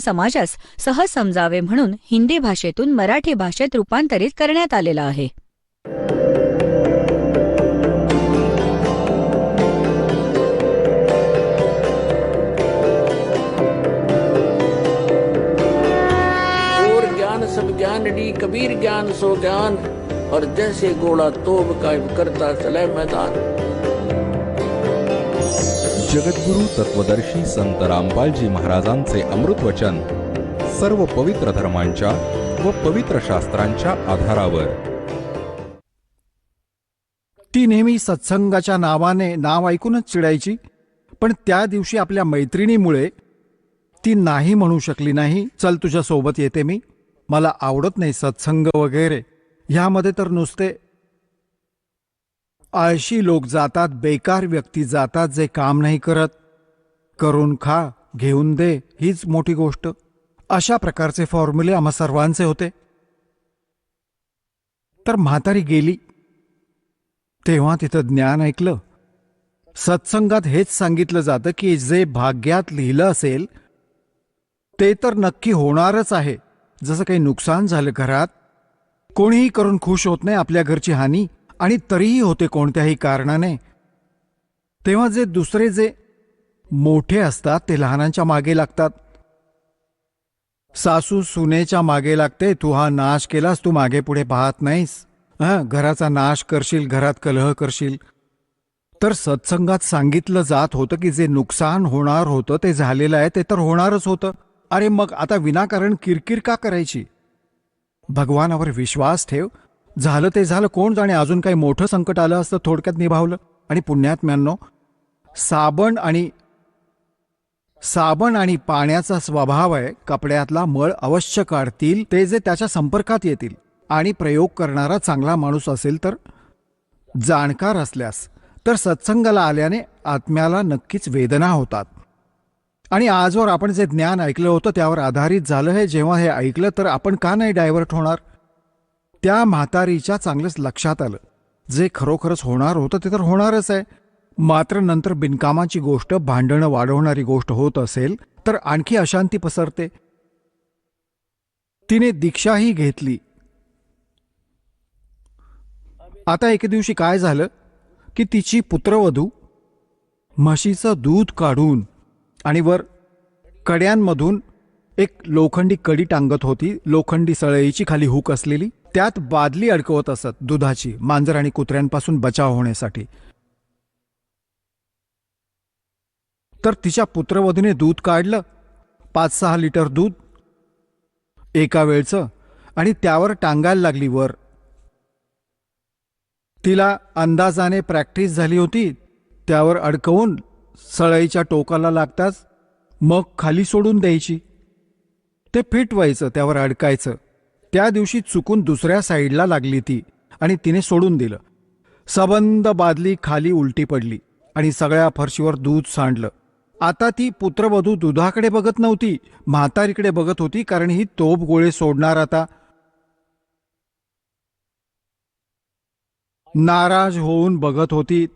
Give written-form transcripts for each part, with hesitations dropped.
समाजास सहज समजावे म्हणून हिंदी भाषेतून मराठी भाषेत रूपांतरित करण्यात आलेला आहे. और ज्ञान सब ज्ञान डी कबीर ज्ञान सो ज्ञान और जैसे घोड़ा तोब का करता चले मैदान. जगद्गुरु तत्वदर्शी संत रामपालजी महाराजांचे अमृत वचन सर्व पवित्र धर्मांच्या व पवित्र शास्त्रांच्या आधारावर. ती नेहमी सत्संगाच्या नावाने नाव ऐकूनच चिडायची, पण त्या दिवशी आपल्या मैत्रिणीमुळे ती नाही म्हणू शकली नाही. चल तुझ्या सोबत येते मी, मला आवडत नाही सत्संग वगैरे, ह्यामध्ये तर नुसते आळशी लोक जातात, बेकार व्यक्ती जातात जे काम नाही करत. करून खा, घेऊन दे, हीच मोठी गोष्ट. अशा प्रकारचे फॉर्म्युले आम्हा सर्वांचे होते. तर म्हातारी गेली तेव्हा तिथं ज्ञान ऐकलं. सत्संगात हेच सांगितलं जातं की जे भाग्यात लिहिलं असेल ते तर नक्की होणारच आहे. जसं काही नुकसान झालं घरात, कोणीही करून खुश होत नाही आपल्या घरची हानी, आणि तरीही होते कोणत्याही कारणाने. तेव्हा जे दुसरे जे मोठे असतात ते लहानांच्या मागे लागतात. सासू सुनेच्या मागे लागते, तू हा नाश केलास, तू मागे पुढे पाहत नाहीस, घराचा नाश करशील, घरात कलह करशील. तर सत्संगात सांगितलं जात होतं की जे नुकसान होणार होतं ते झालेलं आहे, ते तर होणारच होतं. अरे मग आता विनाकारण किरकिर का करायची? भगवानावर विश्वास ठेव, झालं ते झालं, कोण जाणे अजून काही मोठं संकट आलं असतं थोडक्यात निभावलं. आणि पुण्यात्म्यांनो, साबण आणि पाण्याचा स्वभाव आहे, कपड्यातला मळ अवश्य काढतील ते जे त्याच्या संपर्कात येतील. आणि प्रयोग करणारा चांगला माणूस असेल तर, जाणकार असल्यास तर सत्संगाला आल्याने आत्म्याला नक्कीच वेदना होतात. आणि आजवर आपण जे ज्ञान ऐकलं होतं त्यावर आधारित झालं हे. जेव्हा हे ऐकलं तर आपण का नाही डायव्हर्ट होणार? त्या म्हातारीच्या चांगलंच लक्षात आलं, जे खरोखरच होणार होतं ते तर होणारच आहे. मात्र नंतर बिनकामाची गोष्ट, भांडणं वाढवणारी गोष्ट होत असेल तर आणखी अशांती पसरते. तिने दीक्षाही घेतली. आता एके दिवशी काय झालं की तिची पुत्रवधू म्हशीचं दूध काढून आणि वर कड्यांमधून एक लोखंडी कडी टांगत होती, लोखंडी सळईची खाली हुक असलेली. त्यात बादली अडकवत असत दुधाची, मांजर आणि कुत्र्यांपासून बचाव होण्यासाठी. तर तिच्या पुत्रवधूने दूध काढलं, 5-6 लिटर दूध एका वेळचं, आणि त्यावर टांगायला लागली वर. तिला अंदाजाने प्रॅक्टिस झाली होती. त्यावर अडकवून सळईच्या टोकाला लागताच मग खाली सोडून द्यायची. ते फिट व्हायचं, त्यावर अडकायचं. त्या दिवशी चुकून दुसऱ्या साईडला लागली ती आणि तिने सोडून दिलं. सबंध बादली खाली उलटी पडली आणि सगळ्या फरशीवर दूध सांडलं. आता ती पुत्रवधू दुधाकडे बघत नव्हती, म्हातारीकडे बघत होती, कारण ही तोफ गोळे सोडणार आता. नाराज होऊन बघत होती.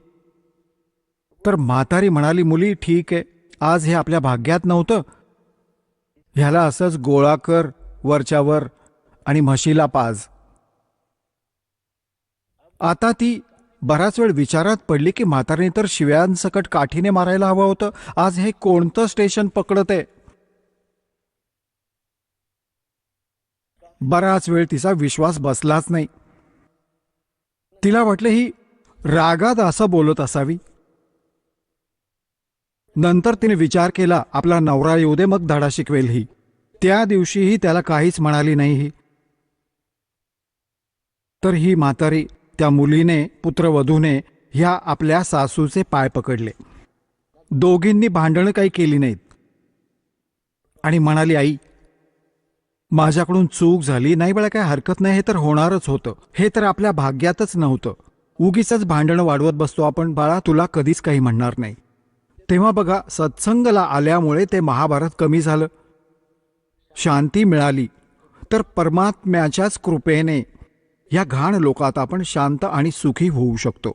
तर म्हातारी म्हणाली, मुली ठीक आहे, आज हे आपल्या भाग्यात नव्हतं, ह्याला असंच गोळा कर वरच्यावर आणि म्हशीला पाज. आता ती बराच वेळ विचारात पडली की म्हातारीने तर शिव्यांसकट काठीने मारायला हवं होतं, आज हे कोणतं स्टेशन पकडते. बराच वेळ तिचा विश्वास बसलाच नाही. तिला वाटलं ही रागात असं बोलत असावी. नंतर तिने विचार केला, आपला नवरा येऊ दे, मग धडा शिकवेल ही. त्या दिवशीही त्याला काहीच म्हणाली नाही ही. तर ही म्हातारी, त्या मुलीने, पुत्रवधूने ह्या आपल्या सासूचे पाय पकडले. दोघींनी भांडणं काही केली नाहीत आणि म्हणाली, आई माझ्याकडून चूक झाली, नाही बाळा काय हरकत नाही, हे तर होणारच होतं, हे तर आपल्या भाग्यातच नव्हतं, उगीचच भांडणं वाढवत बसतो आपण, बाळा तुला कधीच काही म्हणणार नाही. तेव्हा बघा, सत्संगला आल्यामुळे ते महाभारत कमी झालं, शांती मिळाली. तर परमात्म्याच्याच कृपेने या घाण लोकात आपण शांत आणि सुखी होऊ शकतो.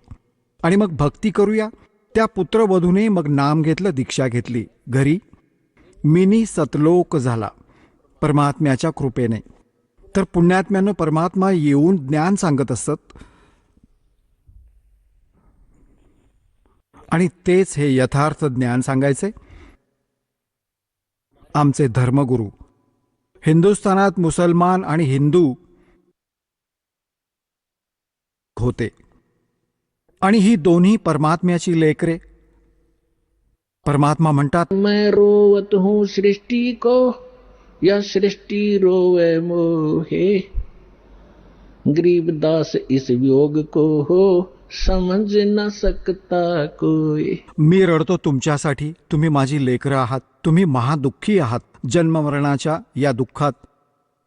आणि मग भक्ती करूया. त्या पुत्रवधूने मग नाम घेतलं, दीक्षा घेतली. घरी मिनी सतलोक झाला परमात्म्याच्या कृपेने. तर पुण्यात्म्यानं परमात्मा येऊन ज्ञान सांगत असत आणि तेच हे यथार्थ ज्ञान सांगायचे. आमचे धर्मगुरू हिंदुस्थानात मुसलमान आणि हिंदू होते आणि ही दोन्ही परमात्म्याची लेकरे. परमात्मा म्हणतात, मैं रोवत हूँ सृष्टि को, या सृष्टि रोवे मोहे. गरीबदास इस वियोग को हो, समझ न सकता कोई. मी रडतो तुमच्यासाठी, तुम्ही माझी लेकरं आहात, तुम्ही महादुःखी आहात, जन्ममरणाच्या या दुःखात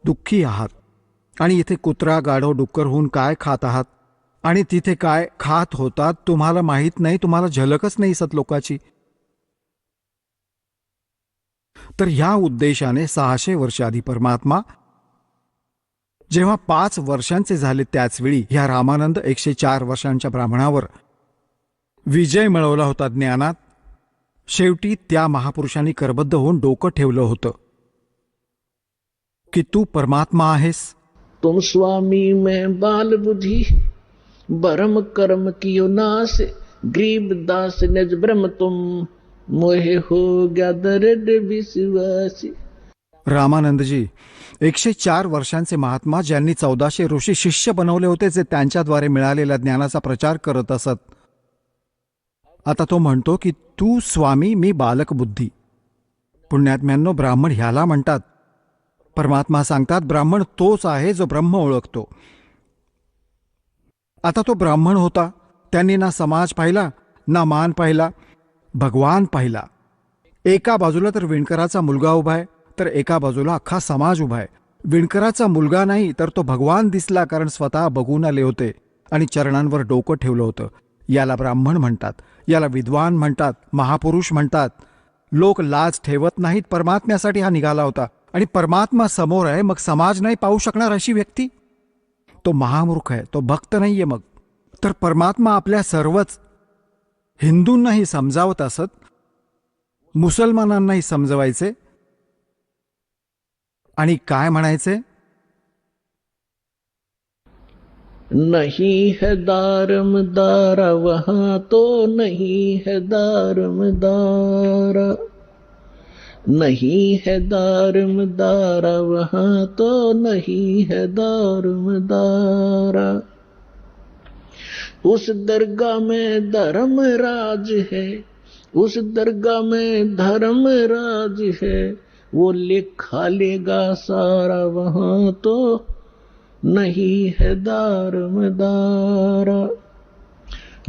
दुःखी आहात. आणि इथे कुत्रा गाढव डुक्कर होऊन काय खात आहात आणि तिथे काय खात होतात तुम्हाला माहीत नाही, तुम्हाला झलकच नाही सतलोकाची. तर ह्या उद्देशाने 600 वर्ष आधी परमात्मा जेव्हा 5 वर्षांचे झाले त्याचवेळी ह्या रामानंद 104 वर्षांच्या ब्राह्मणावर विजय मिळवला होता ज्ञानात. शेवटी त्या महापुरुषांनी करबद्ध होऊन डोकं ठेवलं होतं की तू परमात्मा आहेस. तुम स्वामी मैं बाल बुद्धि, भरम कर्म कियो नाश. गरीबदास निज ब्रह्म तुम, मोहे हो गया दर्द विश्वास. रामानंदजी 104 वर्षांचे महात्मा, ज्यांनी 1400 ऋषी शिष्य बनवले होते, जे त्यांच्याद्वारे मिळालेल्या ज्ञानाचा प्रचार करत असत. आता तो म्हणतो की तू स्वामी, मी बालक बुद्धी. पुण्यात्म्यांनो, ब्राह्मण ह्याला म्हणतात. परमात्मा सांगतात, ब्राह्मण तोच आहे जो ब्रह्म ओळखतो. आता तो ब्राह्मण होता, त्यांनी ना समाज पाहिला ना मान पाहिला, भगवान पाहिला. एका बाजूला तर विणकराचा मुलगा उभा आहे, तर एका बाजूला अख्खा समाज उभा आहे. विणकराचा मुलगा नाही तर तो भगवान दिसला, कारण स्वतः बघून आले होते आणि चरणांवर डोकं ठेवलं होतं. याला ब्राह्मण म्हणतात, याला विद्वान म्हणतात, महापुरुष म्हणतात. लोक लाज ठेवत नाहीत. परमात्म्यासाठी हा निघाला होता आणि परमात्मा समोर आहे, मग समाज नाही पाहू शकणार अशी व्यक्ती? तो महामूर्ख आहे, तो भक्त नाहीये. मग तर परमात्मा आपल्या सर्वच हिंदूंनाही समजावत असत, मुसलमानांनाही समजवायचे आणि काय म्हणायचे? नहीं है दारमदारा वहां तो नहीं है दारमदारा. नहीं है दारमदारा वहां तो नहीं है दारमदारा. उस दरगाह में धर्मराज है, उस दरगाह में धर्मराज है. वो लिखा लेगा सारा वहां तो नहीं है दारमदारा.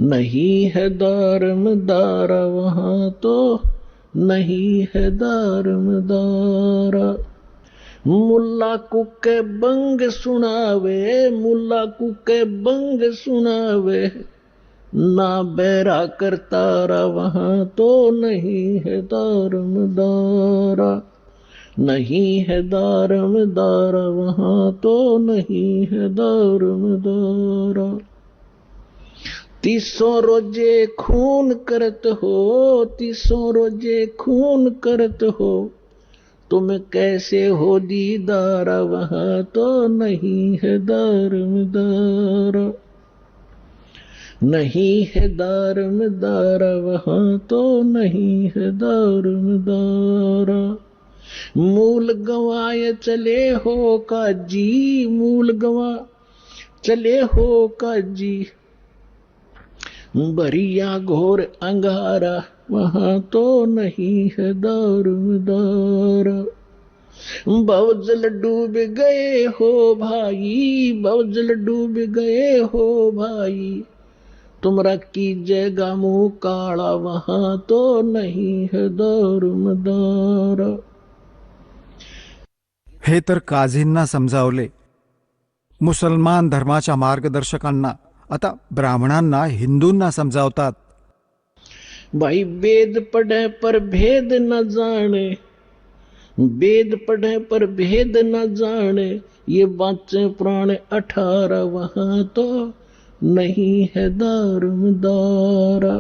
नहीं है दारमदारा वहां तो नहीं है दारमदारा. मुल्ला कुके बंग सुनावे, मुल्ला कुके बंग सुनावे. ना बैरा करतारा वहां तो नहीं है दारमदारा. नहीं है दारमदारा वहां तो नहीं है दारमदारा. 300 रोजे खून करत हो, 300 रोजे खून करत हो. तुम कैसे हो दीदारा वहां तो नहीं है दारमदारा. नहीं है दारमदारा वहां तो नहीं है दारमदारा. मूल गवाए चले हो काजी, मूल गवा चले हो काजी. बरिया घोर अंगारा वहां तो नहीं है दारमदारा. भवजल डूब गए हो भाई, भवजल डूब गए हो भाई. तुमरा कीजिएगा मुंह काला वहां तो नहीं है दारमदारा. हे तर काझींना समजावले, मुसलमान धर्माच्या मार्गदर्शकांना. आता ब्राह्मणांना, हिंदूंना समजावतात. भाई वेद पढ़े पर भेद न जाने, वेद पढ़े पर भेद न जाने. ये बाँचे पुराण 18 वहां तो नहीं है दारमदारा.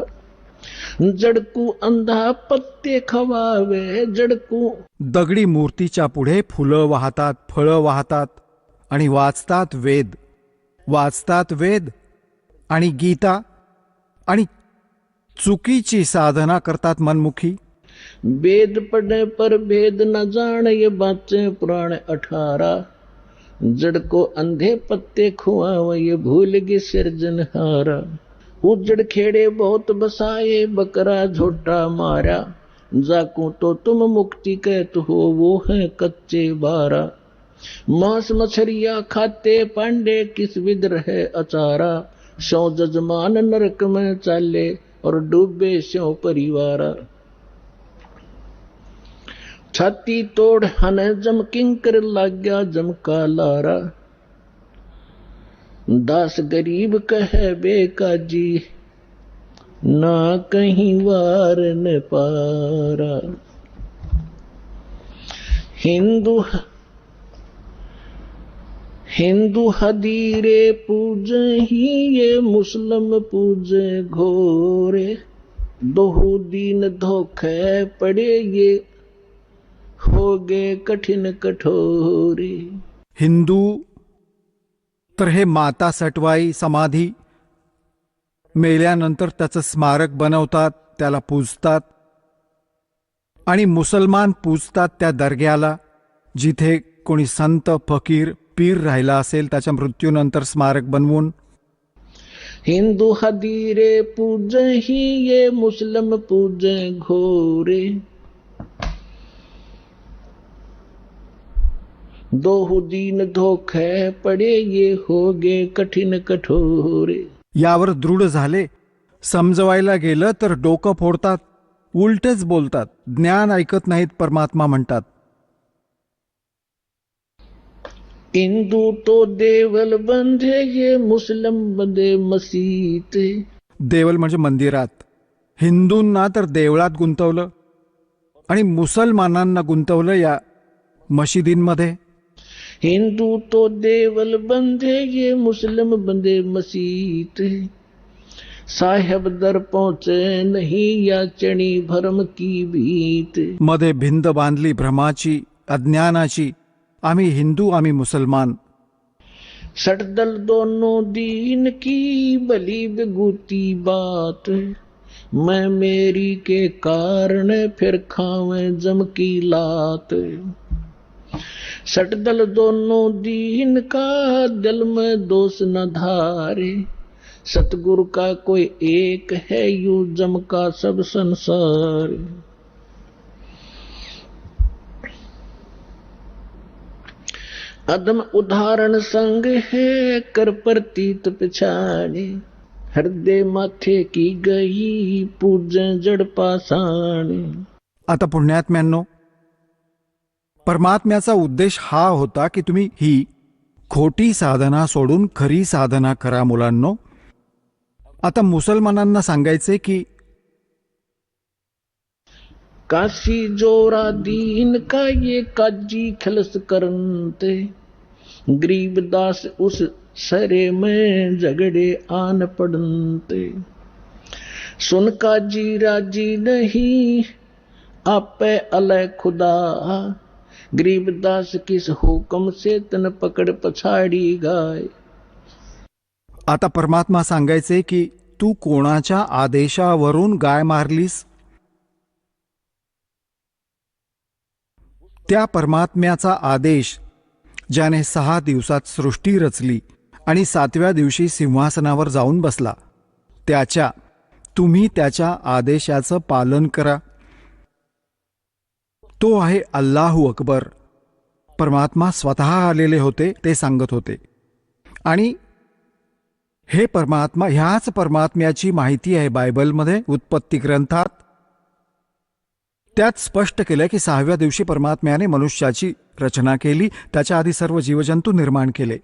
जड़कू अंधा पत्ते खवावे, जड़कू दगडी मूर्तीच्या पुढे फुलं वाहतात, फळं वाहतात आणि वाचतात वेद. वाचतात वेद आणि गीता आणि चुकीची साधना करतात मनमुखी. वेद पढ़े पर भेद न जान, ये बातें पुराण 18. जड़को अंधे पत्ते खुआव, ये भूल गए सिरजनहारा. उजड़ खेड़े बहुत बसाए, बकरा झोटा मारा. जाकू तो तुम मुक्ति कहत हो, वो है कच्चे बारा. मांस मछरिया खाते पांडे, किस विद रहे अचारा. सौ जजमान नरक में चाले, और डूबे स्यों परिवारा. छाती तोड़ हन जम किंकर लाग्या जमका लारा. दास गरीब कहे बेकाजी, ना कहीं वार न पारा. हिंदू हदीरे पूजे ही, ये मुस्लिम पूजे घोरे. दोहू दीन धोखे पड़े, ये हो गए कठिन कठोरे. हिंदू तर हे माता सटवाई समाधी, मेल्यानंतर त्याचं स्मारक बनवतात, त्याला पूजतात. आणि मुसलमान पूजतात त्या दर्ग्याला, जिथे कोणी संत फकीर पीर राहिला असेल त्याच्या मृत्यूनंतर स्मारक बनवून. हिंदू हदीरे पूजे ही, ये मुस्लिम पूजे घोरे. दोहू दीन धोखे पड़े, ये हो गए कठिन कठोरे. यावर दृढ झाले. समजवायला गेलं तर डोकं फोडतात, उलटेच बोलतात, ज्ञान ऐकत नाहीत, परमात्मा म्हणतात. हिंदू तो देवल बंधे, ये मुस्लिम बंधे मसीत. देवल म्हणजे मंदिरात, हिंदूंना तर देवळात गुंतवलं आणि मुसलमानांना गुंतवलं या मशिदींमध्ये. हिंदू तो देवल बंधे, ये मुस्लिम बंधे मसीत. साहेब दर पहुंचे नहीं, या चणी भरम की भीत. मध्ये भिंत बांधली भ्रमाची, अज्ञानाची. आम्ही हिंदू, आम्ही मुसलमान. सटदल दोनों दीन की, भली बिगुती बात. मैं मेरी के कारण, फिर खावे जम की लात. सटदल दोनों दीन का, दिल में दोष न धारे. सतगुरु का कोई एक है, यू जम का सब संसार. अदम उदाहरण संग है, कर प्रतीत पिछाड़ी. हृदय माथे की गई, पूजन जड़ पाषाणी. आता पुण्यात्म्यांनो, परमात्म्याचा उद्देश हा होता की तुम्ही ही खोटी साधना सोडून खरी साधना करा मुलांनो. आता मुसलमानांना सांगायचे की काशी जोरा दीन का, ये काजी खलस करनते. गरीबदास उस सरे में झगड़े आन पड़नते. सुन काजी राजी नहीं, आपे अलय खुदा. गरीबदास किस हुक्म से तन पकड़ पछाड़ी गाय. आता परमात्मा सांगायचे की तू कोणाच्या आदेशावरून गाय मारलीस. त्या परमात्म्याचा आदेश ज्याने 6 दिवसात सृष्टी रचली आणि 7व्या दिवशी सिंहासनावर जाऊन बसला, तुम्ही त्याच्या आदेशाचं पालन करा. तो आहे अल्लाहू अकबर. परमात्मा स्वतः आलेले होते, ते सांगत होते. आणि हे परमात्मा, ह्याच परमात्म्याची माहिती आहे बायबलमध्ये, उत्पत्ती ग्रंथात. त्यात स्पष्ट केलं की 6व्या दिवशी परमात्म्याने मनुष्याची रचना केली, त्याच्या आधी सर्व जीवजंतू निर्माण केले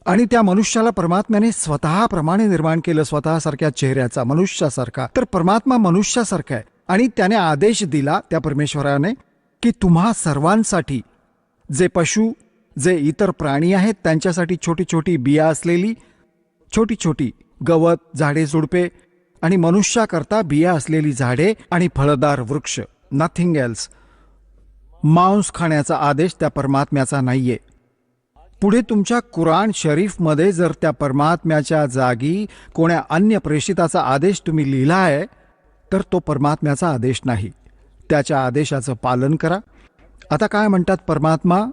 आणि त्या मनुष्याला परमात्म्याने स्वतःप्रमाणे निर्माण केलं, स्वतःसारख्या चेहऱ्याचा, मनुष्यासारखा. तर परमात्मा मनुष्यासारखा आहे आणि त्याने आदेश दिला त्या परमेश्वराने की तुम्हा सर्वांसाठी, जे पशु, जे इतर प्राणी आहेत त्यांच्यासाठी छोटी छोटी बिया असलेली, छोटी छोटी गवत, झाडे झुडपे आणि मनुष्याकरता बिया असलेली झाडे आणि फळदार वृक्ष, नथिंग एल्स. मांस खाण्याचा आदेश त्या परमात्म्याचा नाहीये. पुढे तुमच्या कुराण शरीफमध्ये जर त्या परमात्म्याच्या जागी कोण्या अन्य प्रेषिताचा आदेश तुम्ही लिहिला आहे तर तो परमात्म्याचा आदेश नाही. त्याच्या आदेशाचं पालन करा. आता काय म्हणतात परमात्मा?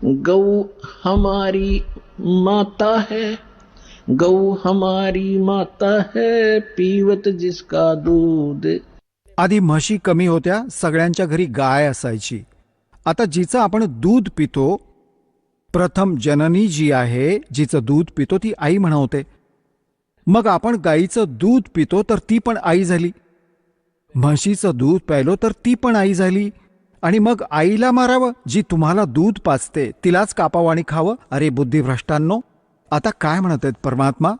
गौ हमारी माता है, गौ हमारी माता है, पीवत जिसका दूध. आधी म्हशी कमी होत्या, सगळ्यांच्या घरी गाय असायची. आता जिचं आपण दूध पितो, प्रथम जननी जी आहे जिचं दूध पितो ती आई म्हणवते. मग आपण गाईचं दूध पितो तर ती पण आई झाली. म्हशीचं दूध प्यायलो तर ती पण आई झाली. आणि मग आईला मारावं जी तुम्हाला दूध पाजते, तिलाच कापावं आणि खावं? अरे बुद्धिभ्रष्टांनो, आता काय म्हणत आहेत परमात्मा?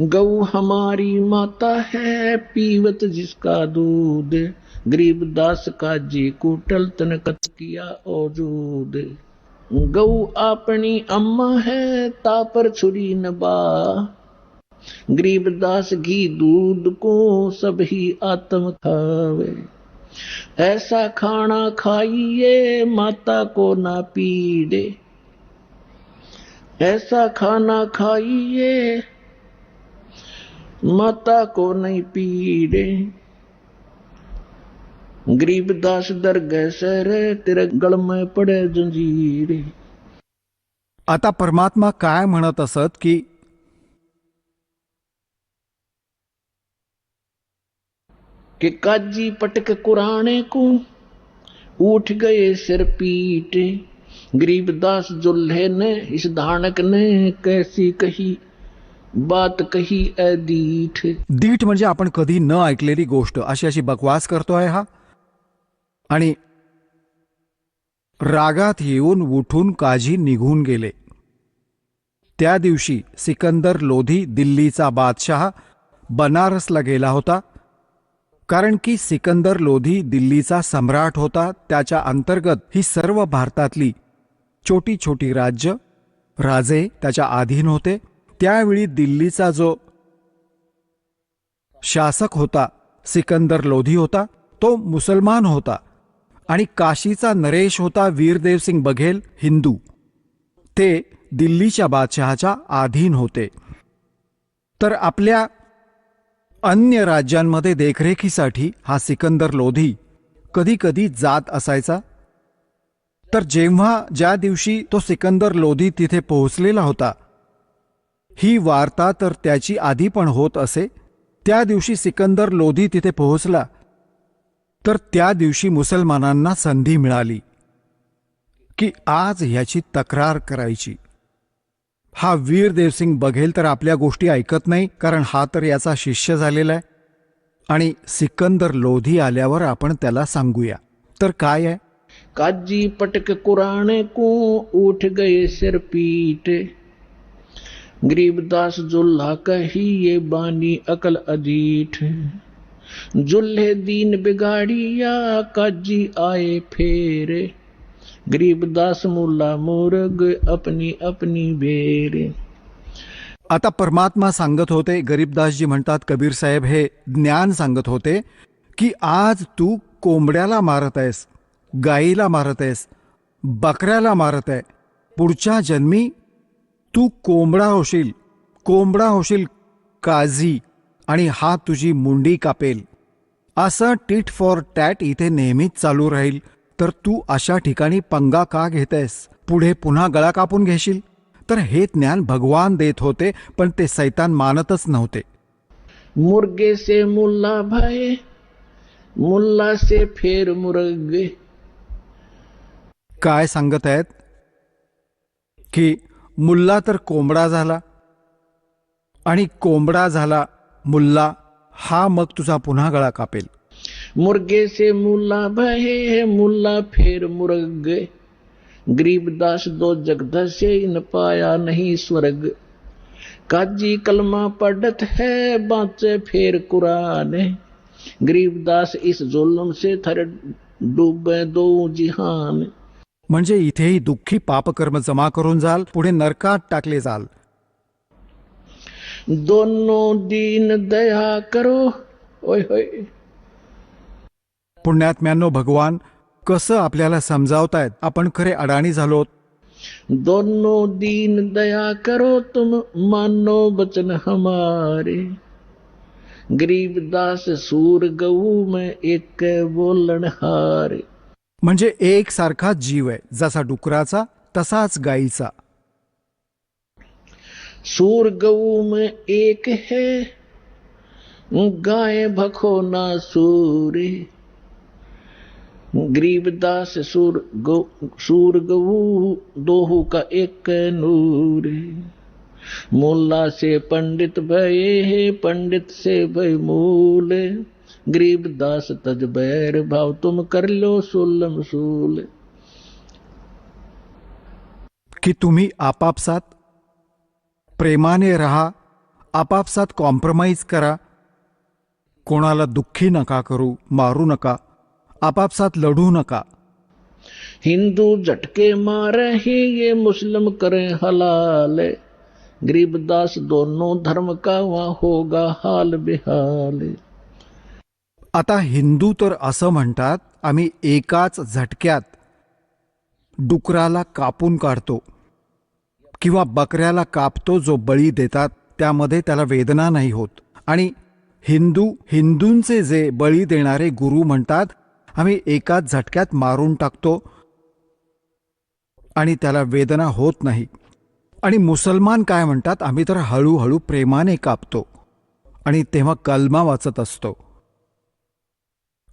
गौ हमारी माता है, पीवत जिसका दूध, गरीबदास का जी कुटल तनकत किया औजूद. गौ अपनी अम्मा है, तापर छुरी नबा, गरीबदास घी दूध को सब ही आत्म खावे. ऐसा खाना खाइए माता को ना पीड़े, ऐसा खाना खाइए माता को नहीं पीड़े. गरीबदास दरगह सर तेरे गळ में पड़े जंजीरे. आता परमात्मा काय म्हणत असत की कि काजी पटक कुराने को उठ गए सिर पीटे. गरीबदास जुल्हे ने इस धानक ने कैसी कही बात कही अदीठ. दीठ म्हणजे आपण कधी न ऐकलेली गोष्ट, अशी अशी बकवास करतोय हा. आणि रागात येऊन उठून काजी निघून गेले. त्या दिवशी सिकंदर लोधी दिल्लीचा बादशाह बनारसला गेला होता. कारण की सिकंदर लोधी दिल्लीचा सम्राट होता. त्याच्या अंतर्गत ही सर्व भारतातली छोटी छोटी राज्य राजे त्याच्या अधीन होते. त्यावेळी दिल्लीचा जो शासक होता सिकंदर लोधी होता, तो मुसलमान होता. आणि काशीचा नरेश होता वीरदेव सिंग बघेल, हिंदू. ते दिल्लीच्या बादशहाच्या अधीन होते. तर आपल्या अन्य राज्यांमध्ये देखरेखीसाठी हा सिकंदर लोधी कधी कधी जात असायचा. तर ज्या दिवशी तो सिकंदर लोधी तिथे पोहोचलेला होता, ही वार्ता तर त्याची आधी पण होत असे. त्या दिवशी सिकंदर लोधी तिथे पोहोचला तर त्या दिवशी मुसलमानांना संधी मिळाली की आज ह्याची तक्रार करायची. हा वीरदेव सिंग बघेल तर आपल्या गोष्टी ऐकत नाही, कारण हा तर याचा शिष्य झालेला आहे. आणि सिकंदर लोधी आल्यावर आपण त्याला सांगूया. तर काय आहे? काजी पटक कुराने को उठ गए सिर पीटे. गरीबदास जुल्हा कही ये बानी अकल अदीठ. जुल्हे दीन बिगाड़िया काजी आए फेरे. गरीबदास मुल्ला मुर्ग अपनी अपनी बेरे. आता परमात्मा सांगत होते, गरीबदासजी म्हणतात, कबीर साहेब हे ज्ञान सांगत होते की आज तू कोंबड्याला मारत आहेस, गाईला मारत आहेस, बकऱ्याला मारत आहे. पुढच्या जन्मी तू कोंबडा होशील काझी, आणि हा तुझी मुंडी कापेल. असं टिट फॉर टॅट इथे नेहमीच चालू राहील. तर तू अशा ठिकाणी पंगा का घेतेस? पुढे पुन्हा गळा कापून घेशील. तर हे ज्ञान भगवान देत होते, पण ते सैतान मानतच नव्हते. मुर्गे से मुल्ला भये, मुल्ला से फेर मुर्गे. काय सांगत आहेत की मुल्ला तर कोंबडा झाला, आणि कोंबडा झाला मुल्ला, हा मग तुझा पुन्हा गळा कापेल. मुर्गे से मुल्ला भये, मुल्ला फेर मुर्गे. गरीबदास दो जगदसे इन पाया नहीं स्वर्ग. काजी कलमा पढ़त है बाँचे फेर कुरान. गरीबदास इस जुल्म से थर डूबे दो जिहान. म्हणजे इथेही दुःखी पापकर्म जमा करून जाल, पुढे नरकात टाकले जाल. दोनों दीन दया करो. ओय होय. पुण्यात्म्यांनो, भगवान कसं आपल्याला समजावतायत आपण खरे अडाणी झालोत. दोनों दीन दया करो तुम मानो बचन हमारे. गरीबदास सूर गऊ में एक बोलन हारे. म्हणजे एक सारखाच जीव आहे, जसा डुकराचा तसाच गायीचा. सूर गऊ में एक है गाय भखो ना सूरे. गरीबदास सूर गऊ दोहू का एक नूर. मुल्ला से पंडित भये है पंडित से भय मूल. गरीबदास तज बैर भाव तुम कर लो सुलम सूल. की तुम्ही आपापसात प्रेमाने राहा, आपापसात कॉम्प्रोमाइज करा, कोणाला दुःखी नका करू, मारू नका, आपापसात लढू नका. हिंदू झटके मारे ही ये मुस्लिम करें हलाल. गरीबदास दोनों धर्म का वहां होगा हाल बेहाल. आता हिंदू तर असं म्हणतात, आम्ही एकाच झटक्यात डुकराला कापून काढतो किंवा बकऱ्याला कापतो जो बळी देतात, त्यामध्ये त्याला वेदना नाही होत. आणि हिंदूंचे जे बळी देणारे गुरु म्हणतात, आम्ही एकाच झटक्यात मारून टाकतो आणि त्याला वेदना होत नाही. आणि मुसलमान काय म्हणतात, आम्ही तर हळूहळू प्रेमाने कापतो आणि तेव्हा कलमा वाचत असतो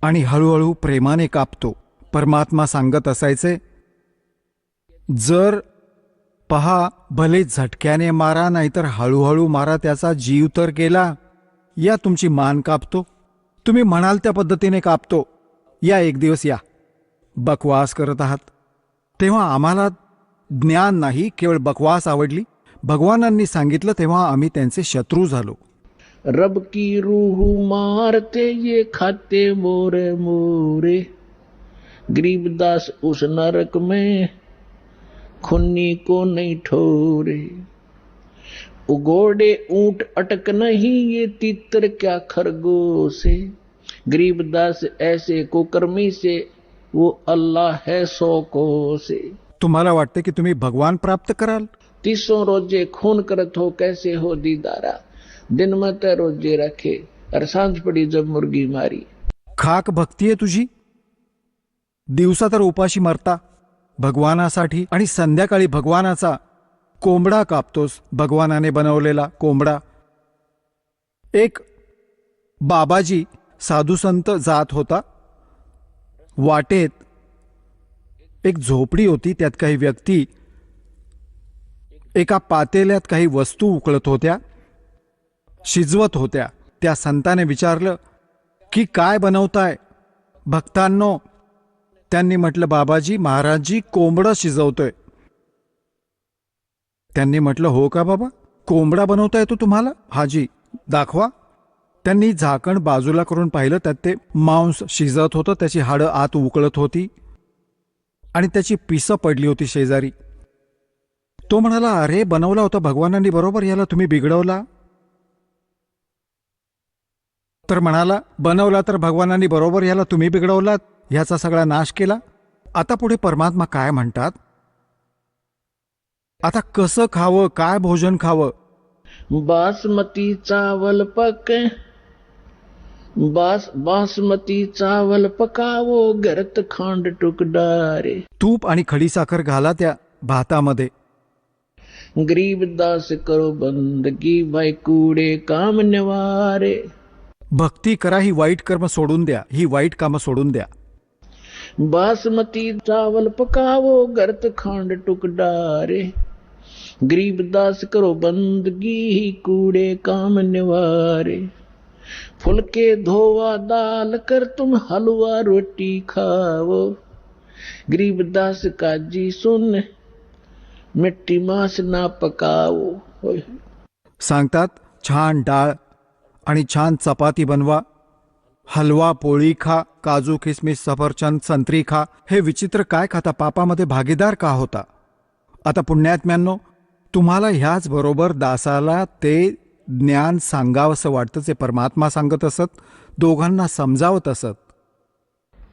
आणि हळूहळू प्रेमाने कापतो. परमात्मा सांगत असायचे, जर पहा भले झटक्याने मारा नाहीतर हळूहळू मारा, त्याचा जीव तर गेला. या तुमची मान कापतो, तुम्ही म्हणाल त्या पद्धतीने कापतो, या एक दिवस या. बकवास करत आहात. तेव्हा आम्हाला ज्ञान नाही, केवळ बकवास आवडली. भगवानांनी सांगितलं तेव्हा आम्ही त्यांचे शत्रू झालो. रब की रूह मारते ये खाते मोरे मोरे. गरीबदास उस नरक में खुन्नी को नहीं ठोरे. उगोड़े ऊंट अटक नहीं ये तीतर क्या खरगोश है. गरीबदास ऐसे कुकर्मी से वो अल्लाह है सौ कोस. तुम्हाला वाटते की तुम्ही भगवान प्राप्त कराल. 300 रोजे खून करत हो कैसे हो दीदारा. दिन में ते रोजे रखे और सांझ पड़ी जब मुर्गी मारी. खाक भक्ती आहे तुझी. दिवसा तर उपाशी मरता भगवानासाठी आणि संध्याकाळी भगवानाचा कोंबडा कापतोस, भगवानाने बनवलेला कोंबडा. एक बाबाजी साधू संत जात होता. वाटेत एक झोपडी होती, त्यात काही व्यक्ती एका पातेल्यात काही वस्तू उकळत होत्या, शिजवत होत्या. त्या संताने विचारलं की काय बनवताय भक्तांनो. त्यांनी म्हटलं, बाबाजी महाराजजी कोंबडा शिजवतोय. त्यांनी म्हटलं, हो का बाबा, कोंबडा बनवता येतो तुम्हाला? हाजी, दाखवा. त्यांनी झाकण बाजूला करून पाहिलं, त्यात ते मांस शिजत होतं, त्याची हाडं आत उकळत होती आणि त्याची पिसं पडली होती शेजारी. तो म्हणाला, अरे बनवला होता भगवानांनी बरोबर, याला तुम्ही बिघडवला. तर म्हणाला, बनवला तर भगवानांनी बरोबर, याला तुम्ही बिघडवलात, ह्याचा सगळा नाश केला. आता पुढे परमात्मा काय म्हणतात, आता कसं खावं, काय भोजन खावं. बासमती चावल पके बासमती चावल पकावो गरत खांड टुकडारे. तूप आणि खडीसाखर घाला त्या भातामध्ये. गरीबदास करो बंदगी भाई कूड़े काम निवारे. भक्ती करा, ही वाईट कर्म सोडून द्या, ही वाईट कामं सोडून द्या. बासमती चावल पकावो गरत खांड टुकडारे. गरीबदास करो बंदगी कूड़े काम निवारे. फुलके धोवा दाल कर तुम हलवा रोटी खाओ. गरीबदास काजी सुन मिट्टी मांस ना पकाओ. सांगतात, छान डाळ आणि छान चपाती बनवा, हलवा पोळी खा, काजू किसमिस सफरचंद संत्री खा. हे विचित्र काय खाता, पापामध्ये भागीदार का होता. आता पुण्यात्म्यांनो, तुम्हाला ह्याच बरोबर दासाला ते ज्ञान सांगावंसं वाटतं जे परमात्मा सांगत असत, दोघांना समजावत असत.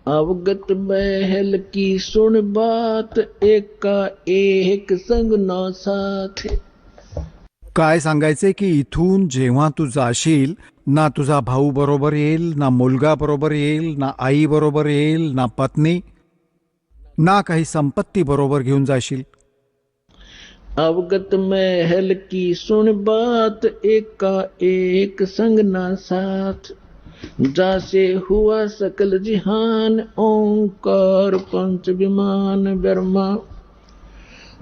अवगत महल की सुन बात, एक का एक संग न साथ. काय सांगायचे की इथून जेव्हा तू जाशील, ना तुझा भाऊ बरोबर येईल, ना मुलगा बरोबर येईल, ना आई बरोबर येईल, ना पत्नी, ना काही संपत्ती बरोबर घेऊन जाशील. अवगत महल की सुन बात, एक का एक संग न साथ. जासे हुआ सकल जिहान, ओंकार पंच विमान ब्रह्मा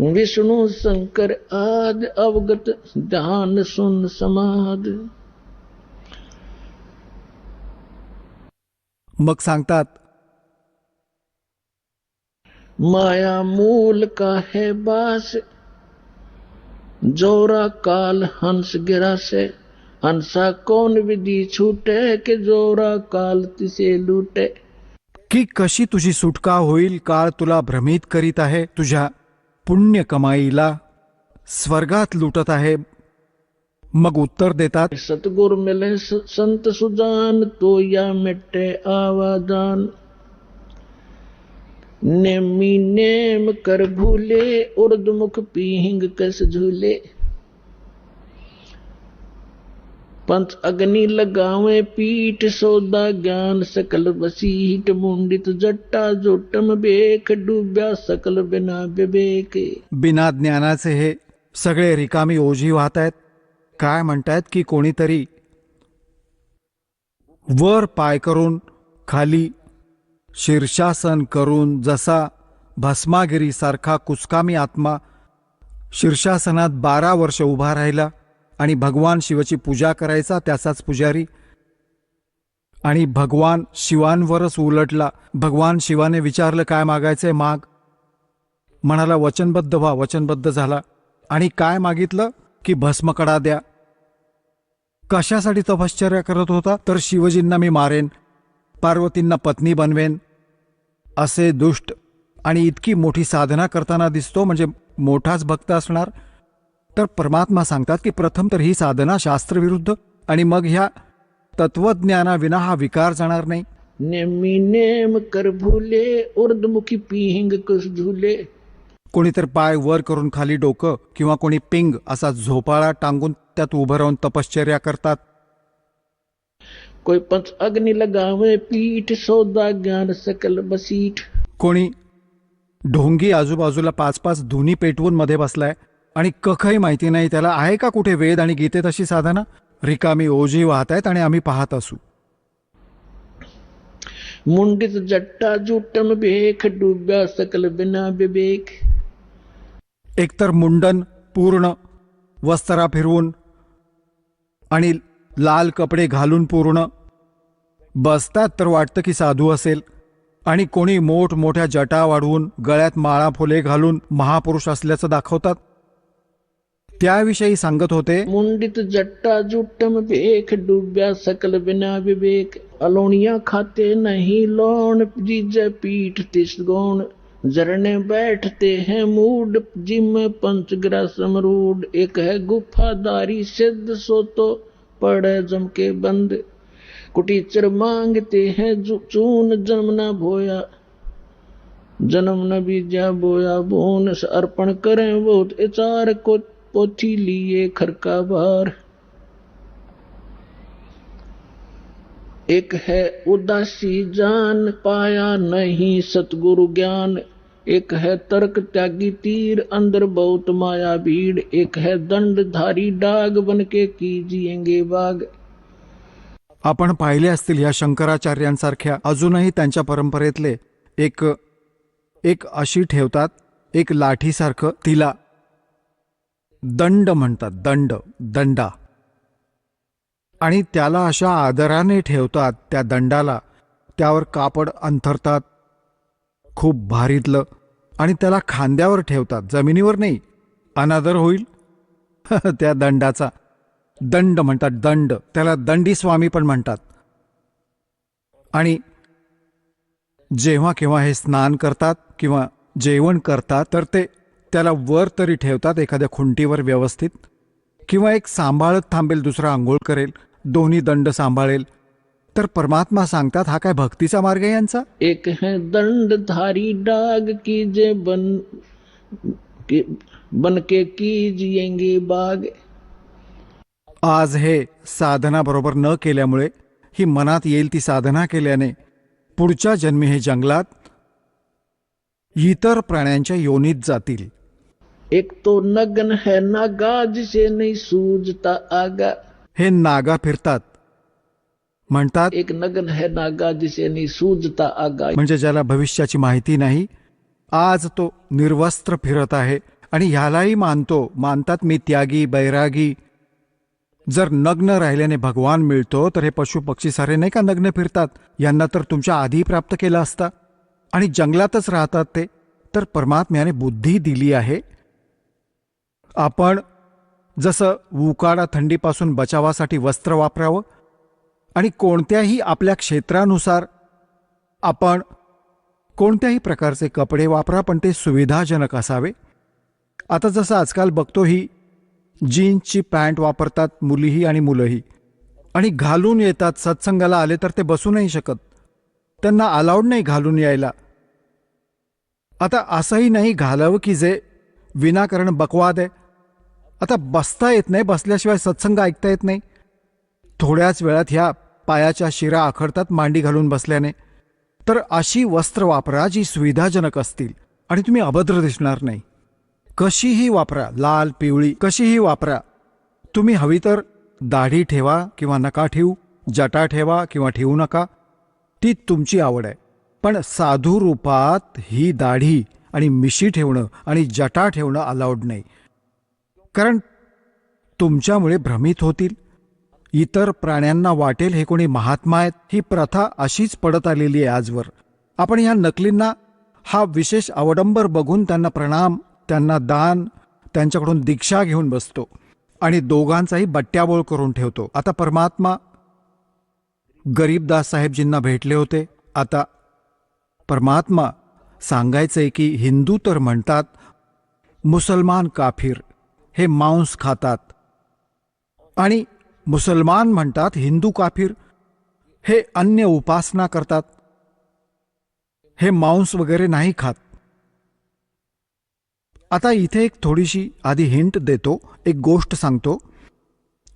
विष्णु शंकर आदि. अवगत ध्यान सुन समाध. मग सांगतात, माया मूल का है बास, जोरा काल हंस गिरा से. हंसा कौन विधि छूटे, के जोरा काल तिसे लूटे. की कशी तुझी सुटका होईल, काळ तुला भ्रमित करीत आहे, तुझ्या पुण्य कमाईला स्वर्गात लुटत आहे. मग उत्तर देतात, सतगुर मिले संत सुजान, तो या मिटे आवाजान. नेमी नेम कर भूले, उर्दमुख पीहिंग कस झूले. पंच अग्नि लगावे पीठ, सौदा ज्ञान सकल वसीठ. मुंडित जट्टा जोटम बेख, डूब्या सकल बिना विवेक. बिना ज्ञानाचे हे सगळे रिकामी ओझी वाहत आहेत. काय म्हणतायत की कोणीतरी वर पाय करून खाली शीर्षासन करून, जसा भस्मागिरी सारखा कुचकामी आत्मा शीर्षासनात 12 वर्ष उभा राहिला आणि भगवान शिवाची पूजा करायचा, त्याचाच पुजारी, आणि भगवान शिवांवरच उलटला. भगवान शिवाने विचारलं काय मागायचंय माग. म्हणाला वचनबद्ध व्हा, वचनबद्ध झाला. आणि काय मागितलं की भस्मकडा द्या. कशासाठी तपश्चर्या करत होता, तर शिवजींना मी मारेन, पार्वतींना पत्नी बनवेन, असे दुष्ट. आणि इतकी मोठी साधना करताना दिसतो, म्हणजे मोठाच भक्त असणार. तर परमात्मा सांगतात की प्रथम तर ही साधना शास्त्रविरुद्ध, आणि मग ह्या तत्वज्ञानाविना हा विकार जाणार नाही. नेमी नेम कर भूले, उर्दमुखी पीहिंग कस झूले. कोणी तर पाय वर करून खाली डोकं, किंवा कोणी पिंग असा झोपाळा टांगून त्यात उभं राहून तपश्चर्या करतात. कोई पंच अग्नि लगावे पीठ, सौदा ज्ञान सकल बसीठ. कोणी ढोंगी आजूबाजूला 5-5 धुनी पेटवून मध्ये बसलाय आणि कखही माहिती नाही त्याला. आहे का कुठे वेद आणि गीतेत अशी साधना? रिकामी ओझी वाहत आहेत आणि आम्ही पाहत असू. मुंडित जट्टा जुटम बेख, डूब्या सकल बिना विवेक. एकतर मुंडन पूर्ण, वस्त्रा फिरवून आणि लाल कपडे घालून पूर्ण बसतात तर वाटतं की साधू असेल, आणि कोणी मोठमोठ्या जटा वाढवून गळ्यात माळा फुले घालून महापुरुष असल्याचं दाखवतात. त्याविषयी सांगत होते, मुंडित जट्टा जुटम बेख, डूब्या सकल बिना विवेक. अलोनिया खाते नहीं लोन, जीज पीठ तिस गौण. जरने बैठते हैं मूड, जिम पंचग्रा समरूड. एक है गुफादारी सिद्ध, सो तो पड़े जम के बंद. कुटीचर मांगते हैं चून, जन्म न भोया, जन्म न बीजा बोया बोन. अर्पण करें वो इचार को, पोथी लिए खरका बार. एक है उदासी जान, पाया नहीं सतगुरु ज्ञान. एक है तर्क त्यागी तीर, अंदर बहुत माया भीड़. एक है दंडधारी डाग, बन के कीजिएंगे बाग. आपण पाहिले असतील या शंकराचार्यांसारख्या अजूनही त्यांच्या परंपरेतले एक अशी ठेवतात, एक लाठीसारखं, तिला दंड म्हणतात, दंडा, आणि त्याला अशा आदराने ठेवतात. त्या दंडाला त्यावर कापड अंथरतात खूप भारीतलं, आणि त्याला खांद्यावर ठेवतात, जमिनीवर नाही, अनादर होईल त्या दंडाचा. दंड म्हणतात, दंड. त्याला दंडी स्वामी पण म्हणतात. आणि जेव्हा केव्हा हे स्नान करतात किंवा जेवण करतात तर ते त्याला वर तरी ठेवतात एखाद्या खुंटीवर व्यवस्थित, किंवा एक सांभाळत थांबेल, दुसरा आंघोळ करेल, दोन्ही दंड सांभाळेल. तर परमात्मा सांगतात हा काय भक्तीचा मार्ग आहे यांचा? एक है दंडधारी डाग कीजे बन के कीजिएंगे बाग. आज हे साधना बरोबर न केल्यामुळे, ही मनात येईल ती साधना केल्याने पुढच्या जन्मी हे जंगलात इतर प्राण्यांच्या योनीत जातील. एक तो नगन है नागा जिसे नहीं सूझता आगा. हे नागा फिरतात, म्हणतात एक नगन है नागा जिसे नहीं सूझता आगा. म्हणजे ज्याला भविष्याची माहिती नाही. आज तो निर्वस्त्र फिरत आहे आणि ह्यालाही मानतात मी त्यागी बैरागी. जर नग्न राहिल्याने भगवान मिळतो तर हे पशु पक्षी सारे नाही का नग्न फिरतात? यांना तर तुमच्या आधी प्राप्त केला असता. आणि जंगलातच राहतात ते. तर परमात्म्याने बुद्धी दिली आहे. आपण जसं उकाडा थंडीपासून बचावासाठी वस्त्र वापरावं आणि कोणत्याही आपल्या क्षेत्रानुसार आपण कोणत्याही प्रकारचे कपडे वापरा, पण ते सुविधाजनक असावे. आता जसं आजकाल बघतो, ही जीन्सची पॅन्ट वापरतात मुलीही आणि मुलंही, आणि घालून येतात. सत्संगाला आले तर ते बसू नाही शकत, त्यांना अलाउड नाही घालून यायला. आता असंही नाही घालावं की जे विनाकारण बकवाद आहे. आता बसता येत नाही, बसल्याशिवाय सत्संग ऐकता येत नाही. थोड्याच वेळात ह्या पायाच्या शिरा आखडतात मांडी घालून बसल्याने. तर अशी वस्त्र वापरा जी सुविधाजनक असतील आणि तुम्ही अभद्र दिसणार नाही. कशीही वापरा, लाल पिवळी कशीही वापरा. तुम्ही हवी तर दाढी ठेवा किंवा नका ठेवू, जटा ठेवा किंवा ठेवू नका, ती तुमची आवड आहे. पण साधू रूपात ही दाढी आणि मिशी ठेवणं आणि जटा ठेवणं अलाउड नाही. कारण तुमच्यामुळे भ्रमित होतील, इतर प्राण्यांना वाटेल हे कोणी महात्मा आहेत. ही प्रथा अशीच पडत आलेली आहे आजवर. आपण ह्या नकलींना हा विशेष अवडंबर बघून त्यांना प्रणाम, त्यांना दान, त्यांच्याकडून दीक्षा घेऊन बसतो आणि दोघांचाही बट्ट्याबोळ करून ठेवतो. आता परमात्मा गरीबदास साहेबजींना भेटले होते. आता परमात्मा सांगायचंय की हिंदू तर म्हणतात मुसलमान काफिर, हे मांस खातात, आणि मुसलमान म्हणतात हिंदू काफिर, हे अन्य उपासना करतात, हे मांस वगैरे नाही खात. आता इथे एक थोडीशी आधी हिंट देतो, एक गोष्ट सांगतो